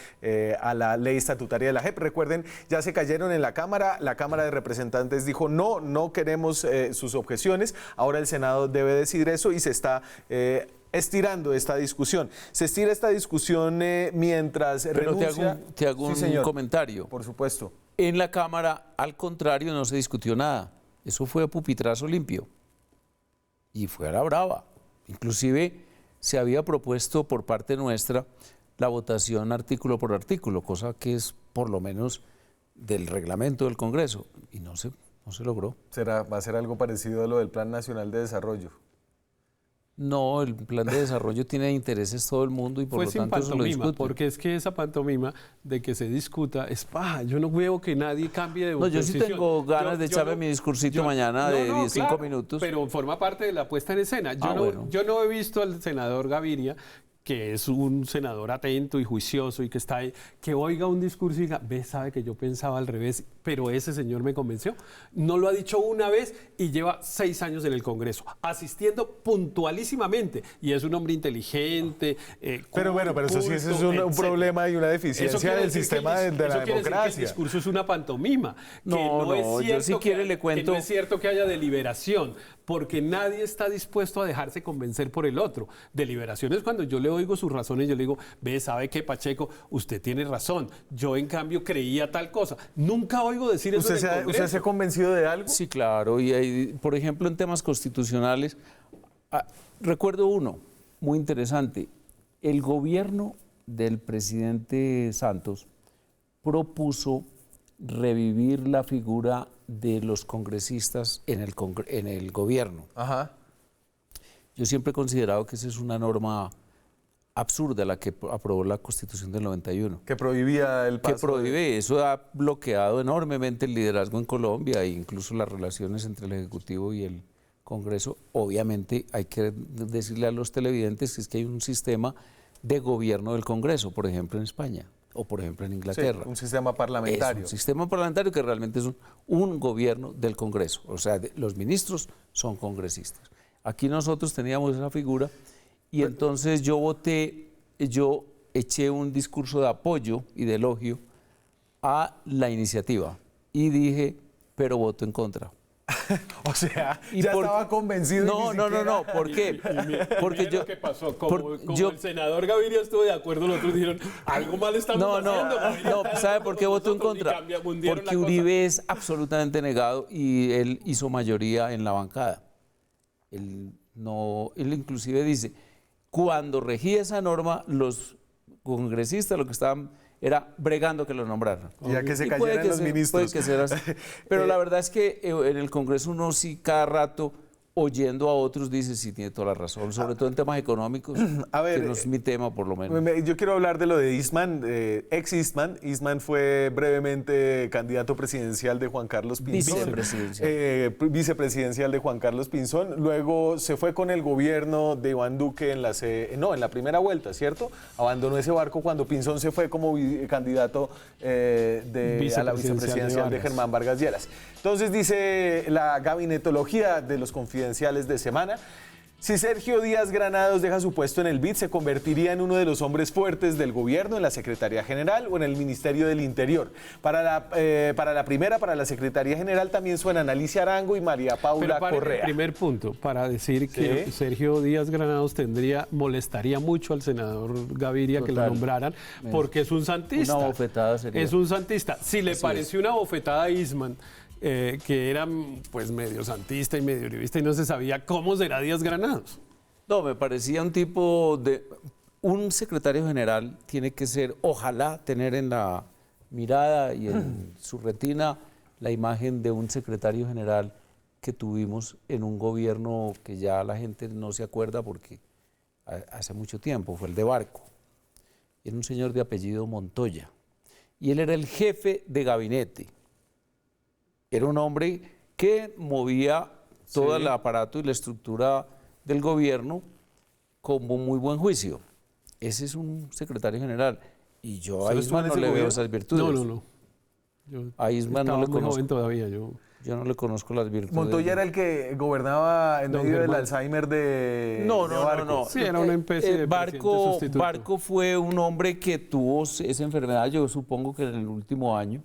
[SPEAKER 1] a la ley estatutaria de la JEP. Recuerden, ya se cayeron en la Cámara de Representantes dijo no queremos sus objeciones, ahora el Senado debe decidir eso y se está estirando esta discusión. Se estira esta discusión mientras
[SPEAKER 2] Pero
[SPEAKER 1] renuncia.
[SPEAKER 2] te hago un
[SPEAKER 1] Sí, señor.
[SPEAKER 2] comentario.
[SPEAKER 1] Por supuesto.
[SPEAKER 2] En la Cámara, al contrario, no se discutió nada. Eso fue a pupitrazo limpio. Y fue a la brava. Inclusive se había propuesto por parte nuestra la votación artículo por artículo, cosa que es por lo menos del reglamento del Congreso. Y no se logró.
[SPEAKER 1] Va a ser algo parecido a lo del Plan Nacional de Desarrollo.
[SPEAKER 2] No, el plan de desarrollo tiene intereses todo el mundo y por
[SPEAKER 3] Fue
[SPEAKER 2] lo
[SPEAKER 3] sin
[SPEAKER 2] tanto se lo
[SPEAKER 3] pantomima,
[SPEAKER 2] discute.
[SPEAKER 3] porque es que esa pantomima de que se discuta es paja. Yo no veo que nadie cambie de
[SPEAKER 2] No, yo sí
[SPEAKER 3] posición.
[SPEAKER 2] tengo ganas de echarme
[SPEAKER 3] no-
[SPEAKER 2] mi discursito mañana de 5
[SPEAKER 3] claro,
[SPEAKER 2] minutos.
[SPEAKER 3] Pero forma parte de la puesta en escena.
[SPEAKER 2] Bueno.
[SPEAKER 3] Yo no he visto al senador Gaviria, que es un senador atento y juicioso y que está ahí, que oiga un discurso y diga, sabe que yo pensaba al revés, pero ese señor me convenció. No lo ha dicho una vez y lleva 6 años en el Congreso, asistiendo puntualísimamente. Y es un hombre inteligente.
[SPEAKER 1] Pero bueno, pero eso sí ese es
[SPEAKER 3] culto,
[SPEAKER 1] un
[SPEAKER 3] etcétera.
[SPEAKER 1] problema y una
[SPEAKER 3] Eso
[SPEAKER 1] deficiencia
[SPEAKER 3] quiere
[SPEAKER 1] del
[SPEAKER 3] decir que
[SPEAKER 1] sistema
[SPEAKER 3] el-
[SPEAKER 1] de
[SPEAKER 3] eso
[SPEAKER 1] la
[SPEAKER 3] quiere decir que
[SPEAKER 1] democracia.
[SPEAKER 3] el discurso es una pantomima.
[SPEAKER 2] No, yo si quiere le
[SPEAKER 3] Que
[SPEAKER 2] cuento.
[SPEAKER 3] no es cierto que haya deliberación, porque nadie está dispuesto a dejarse convencer por el otro. Deliberación es cuando yo le oigo sus razones, yo le digo, ¿sabe qué, Pacheco? Usted tiene razón. Yo, en cambio, creía tal cosa. Nunca oigo decir eso en el Congreso.
[SPEAKER 1] ¿Usted se ha convencido de algo?
[SPEAKER 2] Sí, claro. Y hay, por ejemplo, en temas constitucionales, recuerdo uno muy interesante. El gobierno del presidente Santos propuso revivir la figura de los congresistas en el gobierno.
[SPEAKER 1] Ajá.
[SPEAKER 2] Yo siempre he considerado que esa es una norma absurda, la que aprobó la Constitución del 91.
[SPEAKER 1] Que prohibía el paso.
[SPEAKER 2] Que prohíbe, eso ha bloqueado enormemente el liderazgo en Colombia e incluso las relaciones entre el Ejecutivo y el Congreso. Obviamente hay que decirle a los televidentes que es que hay un sistema de gobierno del Congreso, por ejemplo en España o por ejemplo en Inglaterra.
[SPEAKER 1] Sí, un sistema parlamentario.
[SPEAKER 2] Es un sistema parlamentario que realmente es un gobierno del Congreso, o sea, los ministros son congresistas. Aquí nosotros teníamos esa figura y entonces yo eché un discurso de apoyo y de elogio a la iniciativa y dije, pero voto en contra.
[SPEAKER 1] O sea,
[SPEAKER 2] ¿Y
[SPEAKER 1] ya
[SPEAKER 2] por-
[SPEAKER 1] estaba convencido. y
[SPEAKER 2] No,
[SPEAKER 1] ni
[SPEAKER 2] no,
[SPEAKER 1] siquiera-
[SPEAKER 2] ¿por qué? Porque
[SPEAKER 3] Mira
[SPEAKER 2] yo...
[SPEAKER 3] lo que pasó. Como,
[SPEAKER 2] por-
[SPEAKER 3] como
[SPEAKER 2] yo-
[SPEAKER 3] el senador Gaviria estuvo de acuerdo, los otros dijeron, algo mal estamos
[SPEAKER 2] No,
[SPEAKER 3] haciendo. Gaviria
[SPEAKER 2] no,
[SPEAKER 3] está
[SPEAKER 2] ¿sabe
[SPEAKER 3] de
[SPEAKER 2] por qué
[SPEAKER 3] acuerdo
[SPEAKER 2] votó en
[SPEAKER 3] con nosotros
[SPEAKER 2] contra?
[SPEAKER 3] y hundieron
[SPEAKER 2] Porque
[SPEAKER 3] la cosa.
[SPEAKER 2] Uribe es absolutamente negado y él hizo mayoría en la bancada. No, él inclusive dice, cuando regía esa norma, los congresistas lo que estaban era bregando que lo nombraran.
[SPEAKER 1] Ya que se
[SPEAKER 2] Y puede
[SPEAKER 1] cayeran
[SPEAKER 2] que
[SPEAKER 1] los ministros.
[SPEAKER 2] puede que sea así. Pero la verdad es que en el Congreso uno sí cada rato oyendo a otros dice sí tiene toda la razón, sobre todo en temas económicos,
[SPEAKER 1] A ver,
[SPEAKER 2] que no es mi tema por lo menos.
[SPEAKER 1] Yo quiero hablar de lo de Eastman, ex Eastman. Eastman fue brevemente candidato presidencial de Juan Carlos Pinzón. Vicepresidencial de Juan Carlos Pinzón. Luego se fue con el gobierno de Iván Duque en la primera vuelta, ¿cierto? Abandonó ese barco cuando Pinzón se fue como candidato a la vicepresidencial de Germán Vargas Lleras. Entonces dice la gabinetología de los confidenciales de semana: si Sergio Díaz Granados deja su puesto en el BID, se convertiría en uno de los hombres fuertes del gobierno en la Secretaría General o en el Ministerio del Interior. Para la Secretaría General también suenan Alicia Arango y María Paula Correa.
[SPEAKER 3] El primer punto, para decir que Sergio Díaz Granados molestaría mucho al senador Gaviria que lo nombraran, porque es un santista.
[SPEAKER 2] Una bofetada sería.
[SPEAKER 3] Es un santista. Si le
[SPEAKER 2] Así
[SPEAKER 3] pareció una bofetada a Eastman, que era pues medio santista y medio uribista y no se sabía cómo será Díaz Granados.
[SPEAKER 2] No, me parecía un tipo de... Un secretario general tiene que ser, ojalá, tener en la mirada y en su retina la imagen de un secretario general que tuvimos en un gobierno que ya la gente no se acuerda porque hace mucho tiempo, fue el de Barco. Era un señor de apellido Montoya y él era el jefe de gabinete. Era un hombre que movía todo el aparato y la estructura del gobierno con muy buen juicio. Ese es un secretario general. Y yo a Eastman no le veo esas virtudes.
[SPEAKER 3] No.
[SPEAKER 2] A Eastman no le conozco.
[SPEAKER 3] Todavía,
[SPEAKER 2] yo no le conozco las virtudes.
[SPEAKER 1] Montoya era el que gobernaba en medio del Alzheimer de Barco.
[SPEAKER 2] No.
[SPEAKER 3] Sí, era una especie de
[SPEAKER 2] Barco fue un hombre que tuvo esa enfermedad, yo supongo que en el último año.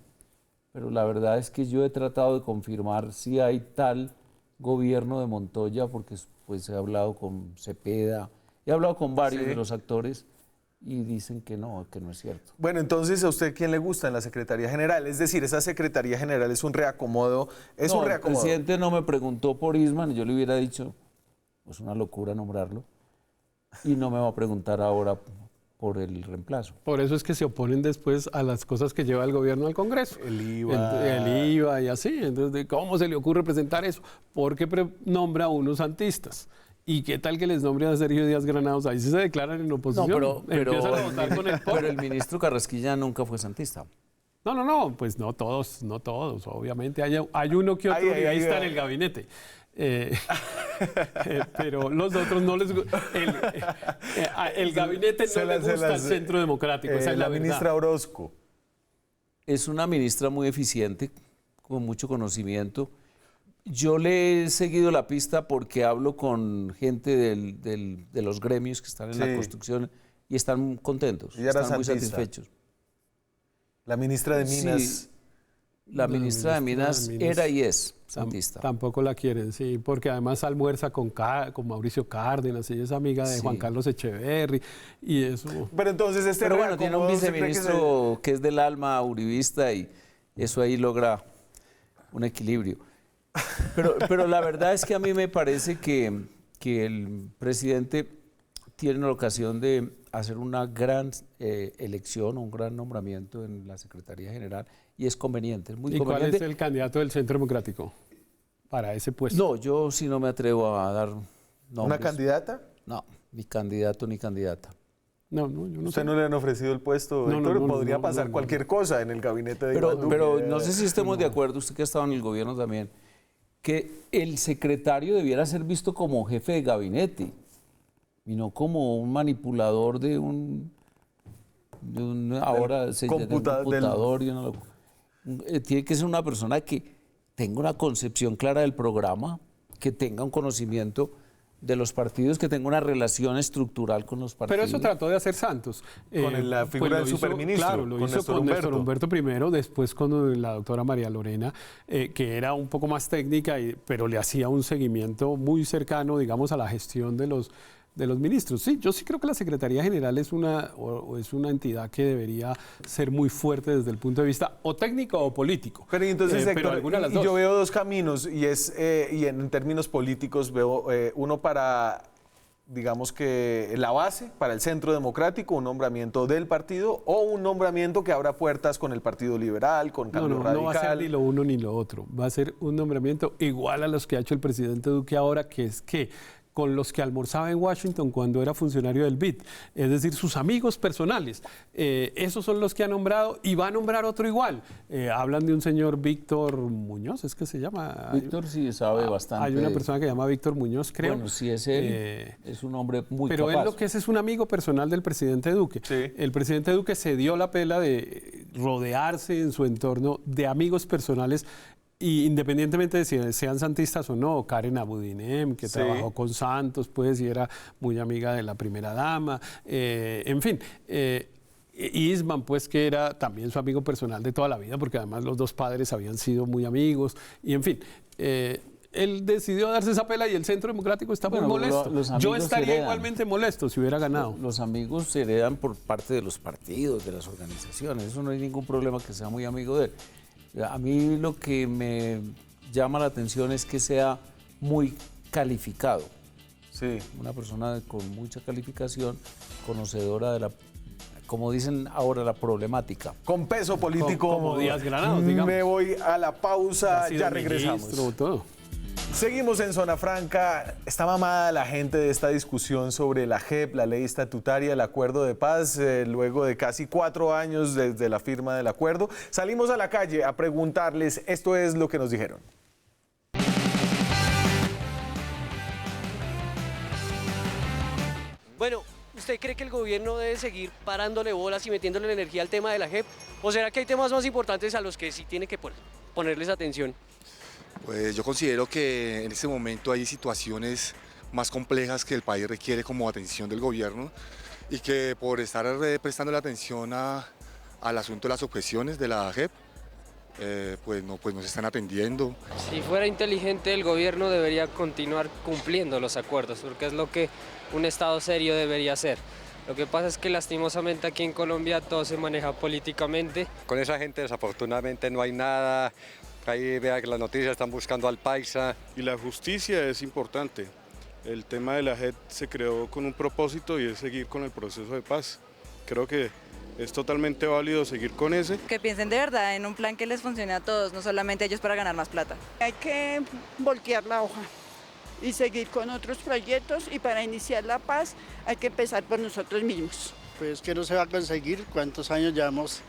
[SPEAKER 2] Pero la verdad es que yo he tratado de confirmar si hay tal gobierno de Montoya, porque pues he hablado con Cepeda, he hablado con varios de los actores y dicen que no es cierto.
[SPEAKER 1] Bueno, entonces, ¿a usted quién le gusta en la Secretaría General? Es decir, esa Secretaría General es un reacomodo. El
[SPEAKER 2] presidente no me preguntó por Eastman, yo le hubiera dicho, pues una locura nombrarlo, y no me va a preguntar ahora por el reemplazo.
[SPEAKER 3] Por eso es que se oponen después a las cosas que lleva el gobierno al Congreso.
[SPEAKER 1] El IVA.
[SPEAKER 3] El IVA y así. Entonces, ¿cómo se le ocurre presentar eso? Porque nombra a unos santistas. ¿Y qué tal que les nombre a Sergio Díaz Granados? Ahí sí se declaran en oposición.
[SPEAKER 2] No, pero
[SPEAKER 3] empiezan a votar con el
[SPEAKER 2] pero el ministro Carrasquilla nunca fue santista.
[SPEAKER 3] No, pues no todos, obviamente. Hay uno que otro uribista en el gabinete. Pero los otros no les gusta. El gabinete no le gusta al Centro Democrático. Esa es la
[SPEAKER 1] ministra Orozco.
[SPEAKER 2] Es una ministra muy eficiente, con mucho conocimiento. Yo le he seguido la pista porque hablo con gente de los gremios que están en la construcción y están contentos, están muy satisfechos.
[SPEAKER 1] La ministra de Minas.
[SPEAKER 2] Sí, la ministra de Minas era y es santista.
[SPEAKER 3] Tampoco la quieren, sí, porque además almuerza con Mauricio Cárdenas, y es amiga de Juan Carlos Echeverry y eso.
[SPEAKER 1] Pero entonces
[SPEAKER 2] bueno, tiene un viceministro que es del alma uribista y eso ahí logra un equilibrio. Pero la verdad es que a mí me parece que el presidente tiene la ocasión de hacer una gran elección, un gran nombramiento en la Secretaría General y es conveniente, es muy conveniente.
[SPEAKER 3] ¿Y cuál es el candidato del Centro Democrático para ese puesto?
[SPEAKER 2] No, yo sí no me atrevo a dar nombres.
[SPEAKER 1] ¿Una candidata?
[SPEAKER 2] No, ni candidato ni candidata.
[SPEAKER 3] No, yo no sé.
[SPEAKER 1] ¿Usted no le han ofrecido el puesto, Héctor? Podría pasar cualquier cosa en el gabinete de Iván Duque.
[SPEAKER 2] Pero no sé si estemos de acuerdo, usted que ha estado en el gobierno también, que el secretario debiera ser visto como jefe de gabinete y no como un manipulador de un computador. Tiene que ser una persona que tenga una concepción clara del programa, que tenga un conocimiento de los partidos, que tenga una relación estructural con los partidos.
[SPEAKER 3] Pero eso trató de hacer Santos.
[SPEAKER 1] Con la figura del superministro.
[SPEAKER 3] Claro, lo hizo con Néstor Humberto primero, después con la doctora María Lorena, que era un poco más técnica, pero le hacía un seguimiento muy cercano, digamos, a la gestión de los ministros. Sí, yo sí creo que la Secretaría General es una entidad que debería ser muy fuerte desde el punto de vista o técnico o político.
[SPEAKER 1] Pero y entonces,
[SPEAKER 3] pero
[SPEAKER 1] Héctor,
[SPEAKER 3] alguna de las
[SPEAKER 1] y
[SPEAKER 3] dos.
[SPEAKER 1] yo veo dos caminos y en términos políticos veo uno para, digamos que la base, para el Centro Democrático, un nombramiento del partido o un nombramiento que abra puertas con el Partido Liberal, con Cambio Radical.
[SPEAKER 3] No va a ser ni lo uno ni lo otro. Va a ser un nombramiento igual a los que ha hecho el presidente Duque ahora, que es que con los que almorzaba en Washington cuando era funcionario del BID, es decir, sus amigos personales. Esos son los que ha nombrado y va a nombrar otro igual. Hablan de un señor Víctor Muñoz, ¿es que se llama?
[SPEAKER 2] Víctor sí sabe bastante.
[SPEAKER 3] Hay una persona que se llama Víctor Muñoz, creo.
[SPEAKER 2] Bueno, sí es él, es un hombre muy
[SPEAKER 3] pero
[SPEAKER 2] capaz.
[SPEAKER 3] él lo que es un amigo personal del presidente Duque.
[SPEAKER 1] Sí.
[SPEAKER 3] El presidente Duque se dio la pela de rodearse en su entorno de amigos personales. Y independientemente de si sean santistas o no, Karen Abudinem, que
[SPEAKER 1] Sí.
[SPEAKER 3] trabajó con Santos, pues, y era muy amiga de la primera dama, en fin. Isman, pues, que era también su amigo personal de toda la vida, porque además los dos padres habían sido muy amigos, y en fin. Él decidió darse esa pela y el Centro Democrático está muy molesto.
[SPEAKER 2] los
[SPEAKER 3] Yo
[SPEAKER 2] amigos
[SPEAKER 3] estaría
[SPEAKER 2] heredan.
[SPEAKER 3] igualmente molesto si hubiera ganado.
[SPEAKER 2] Los amigos se heredan por parte de los partidos, de las organizaciones. Eso no hay ningún problema que sea muy amigo de él. A mí lo que me llama la atención es que sea muy calificado.
[SPEAKER 1] Sí.
[SPEAKER 2] Una persona con mucha calificación, conocedora de la, como dicen ahora, la problemática.
[SPEAKER 1] Con peso político.
[SPEAKER 3] Como Díaz Granados, digamos.
[SPEAKER 1] Me voy a la pausa,
[SPEAKER 3] Ha sido
[SPEAKER 1] ya regresamos.
[SPEAKER 3] ministro, todo.
[SPEAKER 1] Seguimos en Zona Franca. Está mamada la gente de esta discusión sobre la JEP, la ley estatutaria, el acuerdo de paz, luego de casi 4 años desde la firma del acuerdo. Salimos a la calle a preguntarles, esto es lo que nos dijeron.
[SPEAKER 5] Bueno, ¿usted cree que el gobierno debe seguir parándole bolas y metiéndole la energía al tema de la JEP? ¿O será que hay temas más importantes a los que sí tiene que ponerles atención?
[SPEAKER 6] Pues yo considero que en este momento hay situaciones más complejas que el país requiere como atención del gobierno y que por estar prestando la atención al asunto de las objeciones de la JEP, pues no se están atendiendo.
[SPEAKER 7] Si fuera inteligente, el gobierno debería continuar cumpliendo los acuerdos, porque es lo que un Estado serio debería hacer. Lo que pasa es que lastimosamente aquí en Colombia todo se maneja políticamente.
[SPEAKER 8] Con esa gente desafortunadamente no hay nada. Ahí vea que las noticias están buscando al paisa.
[SPEAKER 9] Y la justicia es importante. El tema de la JEP se creó con un propósito y es seguir con el proceso de paz. Creo que es totalmente válido seguir con ese.
[SPEAKER 10] Que piensen de verdad en un plan que les funcione a todos, no solamente a ellos para ganar más plata.
[SPEAKER 11] Hay que voltear la hoja y seguir con otros proyectos y para iniciar la paz hay que empezar por nosotros mismos.
[SPEAKER 12] Pues que no se va a conseguir, cuántos años llevamos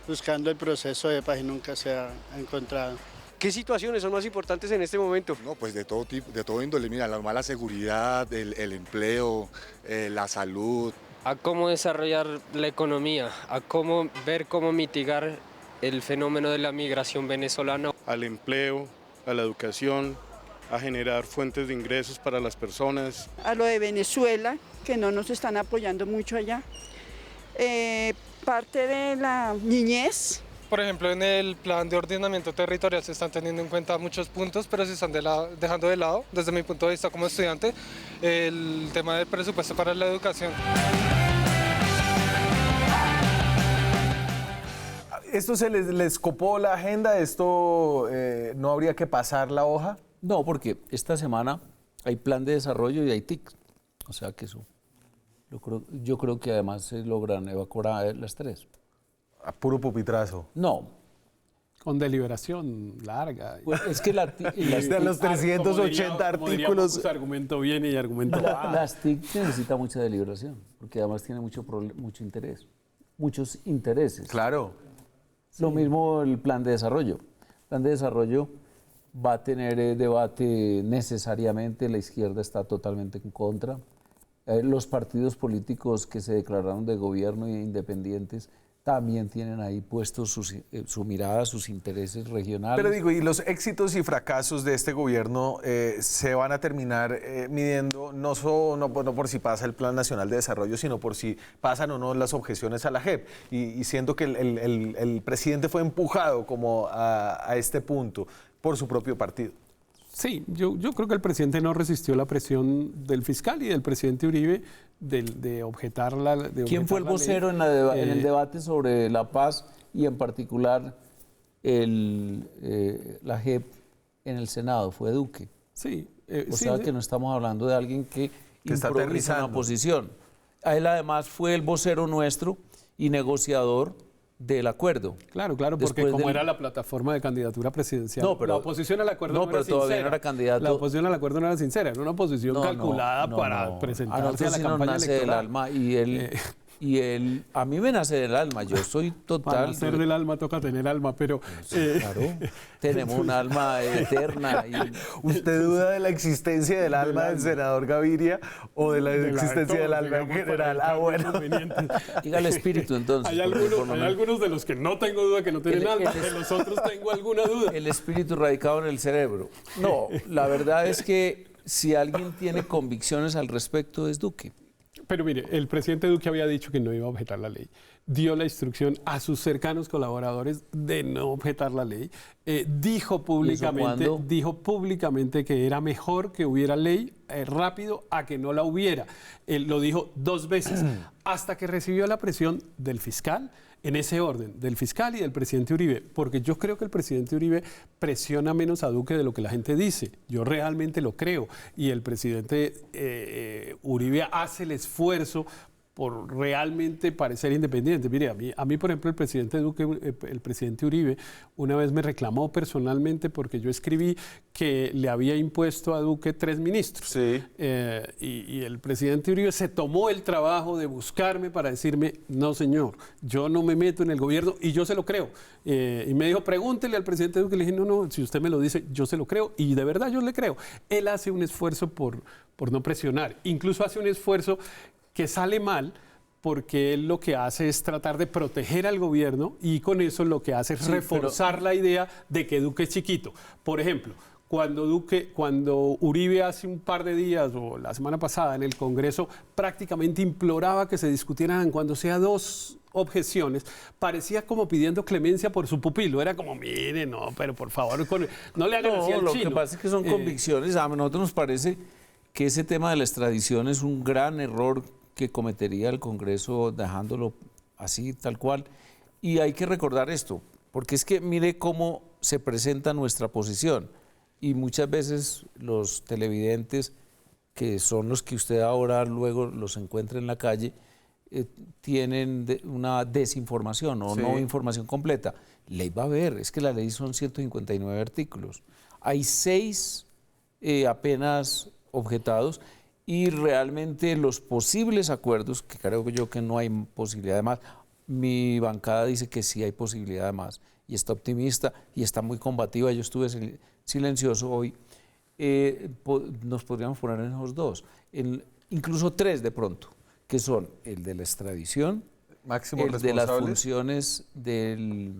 [SPEAKER 12] buscando el proceso de paz y nunca se ha encontrado.
[SPEAKER 5] ¿Qué situaciones son más importantes en este momento?
[SPEAKER 6] No, pues de todo tipo, de todo índole, mira, la seguridad, el empleo, la salud.
[SPEAKER 7] A cómo desarrollar la economía, a cómo ver cómo mitigar el fenómeno de la migración venezolana.
[SPEAKER 9] Al empleo, a la educación, a generar fuentes de ingresos para las personas.
[SPEAKER 11] A lo de Venezuela, que no nos están apoyando mucho allá. Parte de la niñez.
[SPEAKER 13] Por ejemplo, en el plan de ordenamiento territorial se están teniendo en cuenta muchos puntos, pero se están dejando de lado, desde mi punto de vista como estudiante, el tema del presupuesto para la educación.
[SPEAKER 1] ¿Esto se les copó la agenda? ¿Esto no habría que pasar la hoja?
[SPEAKER 2] No, porque esta semana hay plan de desarrollo y hay TIC. O sea que eso, yo creo que además se logran evacuar las tres.
[SPEAKER 1] A puro pupitrazo.
[SPEAKER 2] No.
[SPEAKER 3] Con deliberación larga.
[SPEAKER 2] Pues es que
[SPEAKER 1] de los 380 artículos.
[SPEAKER 3] Su argumento viene y argumento va.
[SPEAKER 2] Las TIC necesita mucha deliberación, porque además tiene mucho interés, muchos intereses.
[SPEAKER 1] Claro.
[SPEAKER 2] Lo mismo el plan de desarrollo. El plan de desarrollo va a tener debate necesariamente, la izquierda está totalmente en contra. Los partidos políticos que se declararon de gobierno e independientes también tienen ahí puestos su mirada, sus intereses regionales.
[SPEAKER 1] Pero digo, y los éxitos y fracasos de este gobierno se van a terminar midiendo no por si pasa el Plan Nacional de Desarrollo, sino por si pasan o no las objeciones a la JEP. Y siento que el presidente fue empujado como a este punto por su propio partido.
[SPEAKER 3] Sí, yo creo que el presidente no resistió la presión del fiscal y del presidente Uribe de objetarla.
[SPEAKER 2] ¿Quién fue el vocero en el debate sobre la paz y en particular la JEP en el Senado? Fue Duque.
[SPEAKER 3] Sí.
[SPEAKER 2] O sea que no estamos hablando de alguien que
[SPEAKER 1] está
[SPEAKER 2] improvisa una posición. A él además fue el vocero nuestro y negociador del acuerdo.
[SPEAKER 3] Claro, porque como era la plataforma de candidatura presidencial, la oposición al acuerdo no era sincera.
[SPEAKER 2] No era candidato.
[SPEAKER 3] La oposición al acuerdo no era sincera, era una oposición calculada para presentarse a la campaña
[SPEAKER 2] nace
[SPEAKER 3] electoral.
[SPEAKER 2] Del alma y él, a mí me nace del alma, yo soy total.
[SPEAKER 3] Para nacer del alma toca tener alma, pero...
[SPEAKER 2] Claro, tenemos un alma eterna.
[SPEAKER 1] ¿Usted duda de la existencia del alma del senador Gaviria o de la existencia del alma en general? Bueno.
[SPEAKER 2] Diga el espíritu, entonces.
[SPEAKER 3] Hay algunos de los que no tengo duda que no tienen alma, de los otros tengo alguna duda.
[SPEAKER 2] El espíritu radicado en el cerebro. No, la verdad es que si alguien tiene convicciones al respecto es Duque.
[SPEAKER 3] Pero mire, el presidente Duque había dicho que no iba a objetar la ley. Dio la instrucción a sus cercanos colaboradores de no objetar la ley. Dijo públicamente que era mejor que hubiera ley rápido a que no la hubiera. Él lo dijo 2 veces, hasta que recibió la presión del fiscal, en ese orden, del fiscal y del presidente Uribe, porque yo creo que el presidente Uribe presiona menos a Duque de lo que la gente dice. Yo realmente lo creo. Y el presidente Uribe hace el esfuerzo por realmente parecer independiente. Mire, a mí, por ejemplo, el presidente Duque, el presidente Uribe, una vez me reclamó personalmente porque yo escribí que le había impuesto a Duque 3 ministros.
[SPEAKER 1] Sí.
[SPEAKER 3] Y el presidente Uribe se tomó el trabajo de buscarme para decirme, no señor, yo no me meto en el gobierno y yo se lo creo. Y me dijo, pregúntele al presidente Duque. Le dije, no, si usted me lo dice, yo se lo creo. Y de verdad yo le creo. Él hace un esfuerzo por no presionar. Incluso hace un esfuerzo que sale mal porque él lo que hace es tratar de proteger al gobierno y con eso lo que hace es reforzar la idea de que Duque es chiquito. Por ejemplo, cuando Uribe hace un par de días o la semana pasada en el Congreso prácticamente imploraba que se discutieran cuando sea 2 objeciones, parecía como pidiendo clemencia por su pupilo. Era como, mire, no, pero por favor, no le hagan así al
[SPEAKER 2] lo
[SPEAKER 3] chino.
[SPEAKER 2] que pasa es que son convicciones. A nosotros nos parece que ese tema de la extradición es un gran error que cometería el Congreso dejándolo así, tal cual. Y hay que recordar esto, porque es que mire cómo se presenta nuestra posición. Y muchas veces los televidentes, que son los que usted ahora luego los encuentra en la calle, tienen una desinformación o no información completa. Ley va a haber, es que la ley son 159 artículos. Hay 6 apenas objetados y realmente los posibles acuerdos, que creo yo que no hay posibilidad de más, mi bancada dice que sí hay posibilidad de más y está optimista y está muy combativa. Yo estuve silencioso hoy. Nos podríamos poner en esos 2, incluso 3 de pronto, que son el de la extradición, el de las funciones del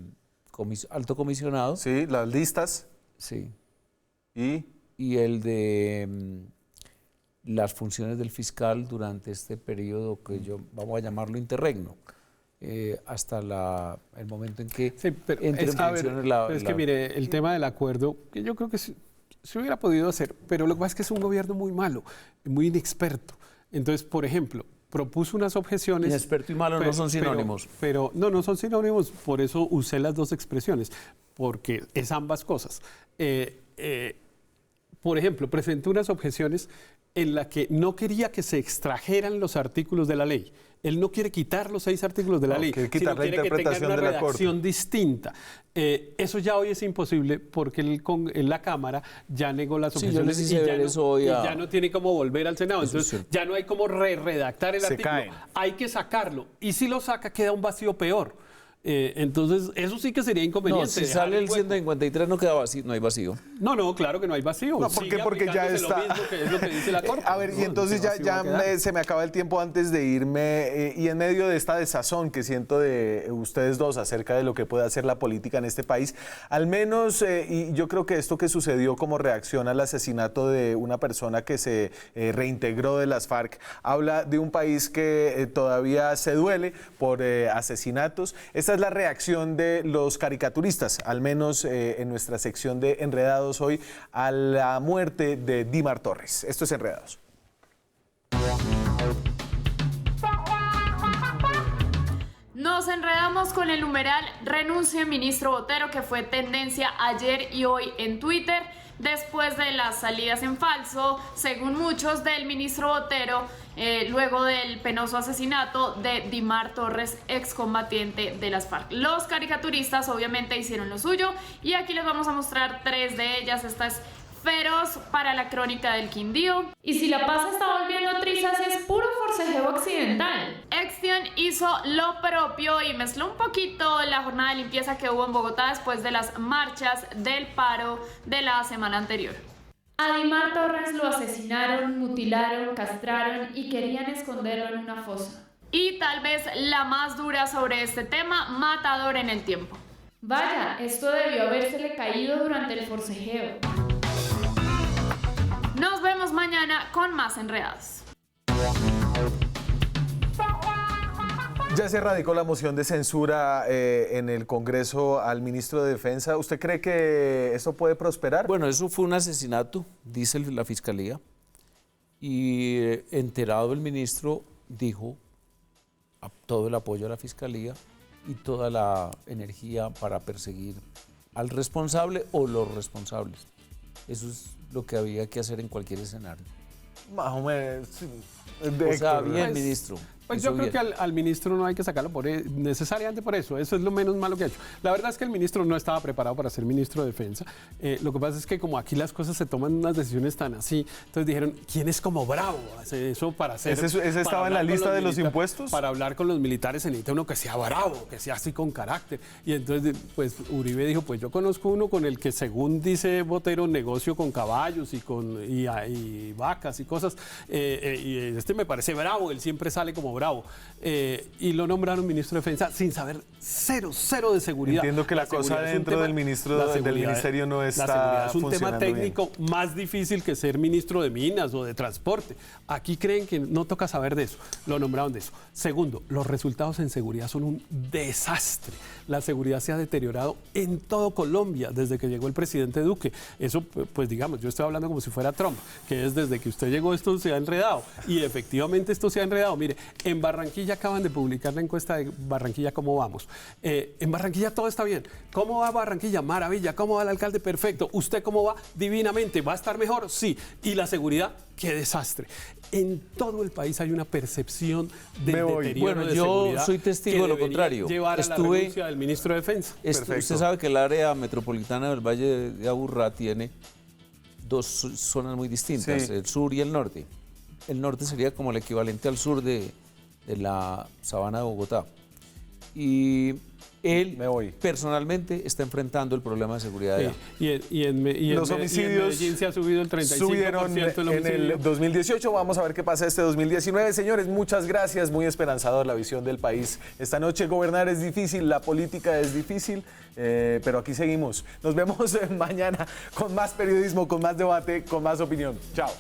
[SPEAKER 2] alto comisionado.
[SPEAKER 1] Sí, las listas.
[SPEAKER 2] Sí. Y el de las funciones del fiscal durante este periodo que vamos a llamarlo interregno, hasta el momento en que entre en funciones
[SPEAKER 3] es que mire, el tema del acuerdo, que yo creo que se hubiera podido hacer, pero lo que pasa es que es un gobierno muy malo, muy inexperto. Entonces, por ejemplo, propuso unas objeciones.
[SPEAKER 2] Inexperto y malo no son sinónimos.
[SPEAKER 3] Pero no son sinónimos, por eso usé las 2 expresiones, porque es ambas cosas. Por ejemplo, presentó unas objeciones en la que no quería que se extrajeran los artículos de la ley. Él no quiere quitar los 6 artículos de la ley, sino quiere que tengan una redacción distinta. Eso ya hoy es imposible porque en la Cámara ya negó las objeciones y ya no tiene cómo volver al Senado. Entonces ya no hay cómo redactar el artículo. Hay que sacarlo. Y si lo saca queda un vacío peor. Entonces, eso sí que sería inconveniente.
[SPEAKER 2] No, si sale el 153 no queda vacío, no hay vacío.
[SPEAKER 3] No, claro que no hay vacío.
[SPEAKER 1] No, porque ya está.
[SPEAKER 3] Lo mismo que es lo que dice la Corte.
[SPEAKER 1] A ver, y entonces se me acaba el tiempo antes de irme, y en medio de esta desazón que siento de ustedes 2 acerca de lo que puede hacer la política en este país, al menos, y yo creo que esto que sucedió como reacción al asesinato de una persona que se reintegró de las FARC, habla de un país que todavía se duele por asesinatos. Esta Esta es la reacción de los caricaturistas, al menos en nuestra sección de Enredados hoy, a la muerte de Dimar Torres. Esto es Enredados.
[SPEAKER 14] Nos enredamos con el numeral renuncio del ministro Botero, que fue tendencia ayer y hoy en Twitter, después de las salidas en falso, según muchos, del ministro Botero, luego del penoso asesinato de Dimar Torres, excombatiente de las FARC. Los caricaturistas obviamente hicieron lo suyo y aquí les vamos a mostrar 3 de ellas. Esta es Feroz para la crónica del Quindío. Y si la paz está volviendo trizas, es puro forcejeo accidental. Extion hizo lo propio y mezcló un poquito la jornada de limpieza que hubo en Bogotá después de las marchas del paro de la semana anterior. A Dimar Torres lo asesinaron, mutilaron, castraron y querían esconderlo en una fosa. Y tal vez la más dura sobre este tema, matador en el tiempo. Vaya, esto debió habérsele caído durante el forcejeo. Nos vemos mañana con más Enredados.
[SPEAKER 1] Ya se radicó la moción de censura en el Congreso al ministro de Defensa. ¿Usted cree que esto puede prosperar?
[SPEAKER 2] Bueno, eso fue un asesinato, dice la Fiscalía, y enterado el ministro dijo todo el apoyo a la Fiscalía y toda la energía para perseguir al responsable o los responsables. Eso es lo que había que hacer en cualquier escenario.
[SPEAKER 1] Más o menos. Sí.
[SPEAKER 2] O sea, bien, ministro.
[SPEAKER 3] Pues yo creo que al ministro no hay que sacarlo necesariamente por eso. Eso es lo menos malo que ha hecho. La verdad es que el ministro no estaba preparado para ser ministro de Defensa. Lo que pasa es que como aquí las cosas se toman unas decisiones tan así, entonces dijeron, ¿quién es como Bravo? Hace eso para hacer...
[SPEAKER 1] ¿Ese estaba en la lista de los impuestos?
[SPEAKER 3] Para hablar con los militares se necesita uno que sea bravo, que sea así con carácter. Y entonces, pues Uribe dijo, pues yo conozco uno con el que, según dice Botero, negocio con caballos y vacas y cosas. Y este me parece bravo, él siempre sale como bravo. Y lo nombraron ministro de Defensa sin saber cero de seguridad.
[SPEAKER 1] Entiendo que la cosa dentro del ministerio no está
[SPEAKER 3] es un tema técnico
[SPEAKER 1] bien.
[SPEAKER 3] Más difícil que ser ministro de Minas o de Transporte. Aquí creen que no toca saber de eso. Lo nombraron de eso. Segundo, los resultados en seguridad son un desastre. La seguridad se ha deteriorado en todo Colombia desde que llegó el presidente Duque. Eso, pues digamos, yo estoy hablando como si fuera Trump, que es desde que usted llegó esto se ha enredado. Y efectivamente esto se ha enredado. Mire, en Barranquilla acaban de publicar la encuesta de Barranquilla, ¿cómo vamos? En Barranquilla todo está bien. ¿Cómo va Barranquilla? Maravilla. ¿Cómo va el alcalde? Perfecto. ¿Usted cómo va? Divinamente. ¿Va a estar mejor? Sí. ¿Y la seguridad? ¡Qué desastre! En todo el país hay una percepción del deterioro de seguridad.
[SPEAKER 2] Yo soy testigo de lo contrario.
[SPEAKER 3] Llevar a la renuncia del ministro de Defensa.
[SPEAKER 2] Usted sabe que el área metropolitana del Valle de Aburrá tiene 2 zonas muy distintas, el sur y el norte. El norte sería como el equivalente al sur de la sabana de Bogotá. Y él personalmente está enfrentando el problema de seguridad.
[SPEAKER 1] Los homicidios
[SPEAKER 3] en Medellín se ha subido el 35%
[SPEAKER 1] subieron en el 2018. Vamos a ver qué pasa este 2019. Señores, muchas gracias. Muy esperanzador la visión del país. Esta noche gobernar es difícil, la política es difícil, pero aquí seguimos. Nos vemos mañana con más periodismo, con más debate, con más opinión. Chao.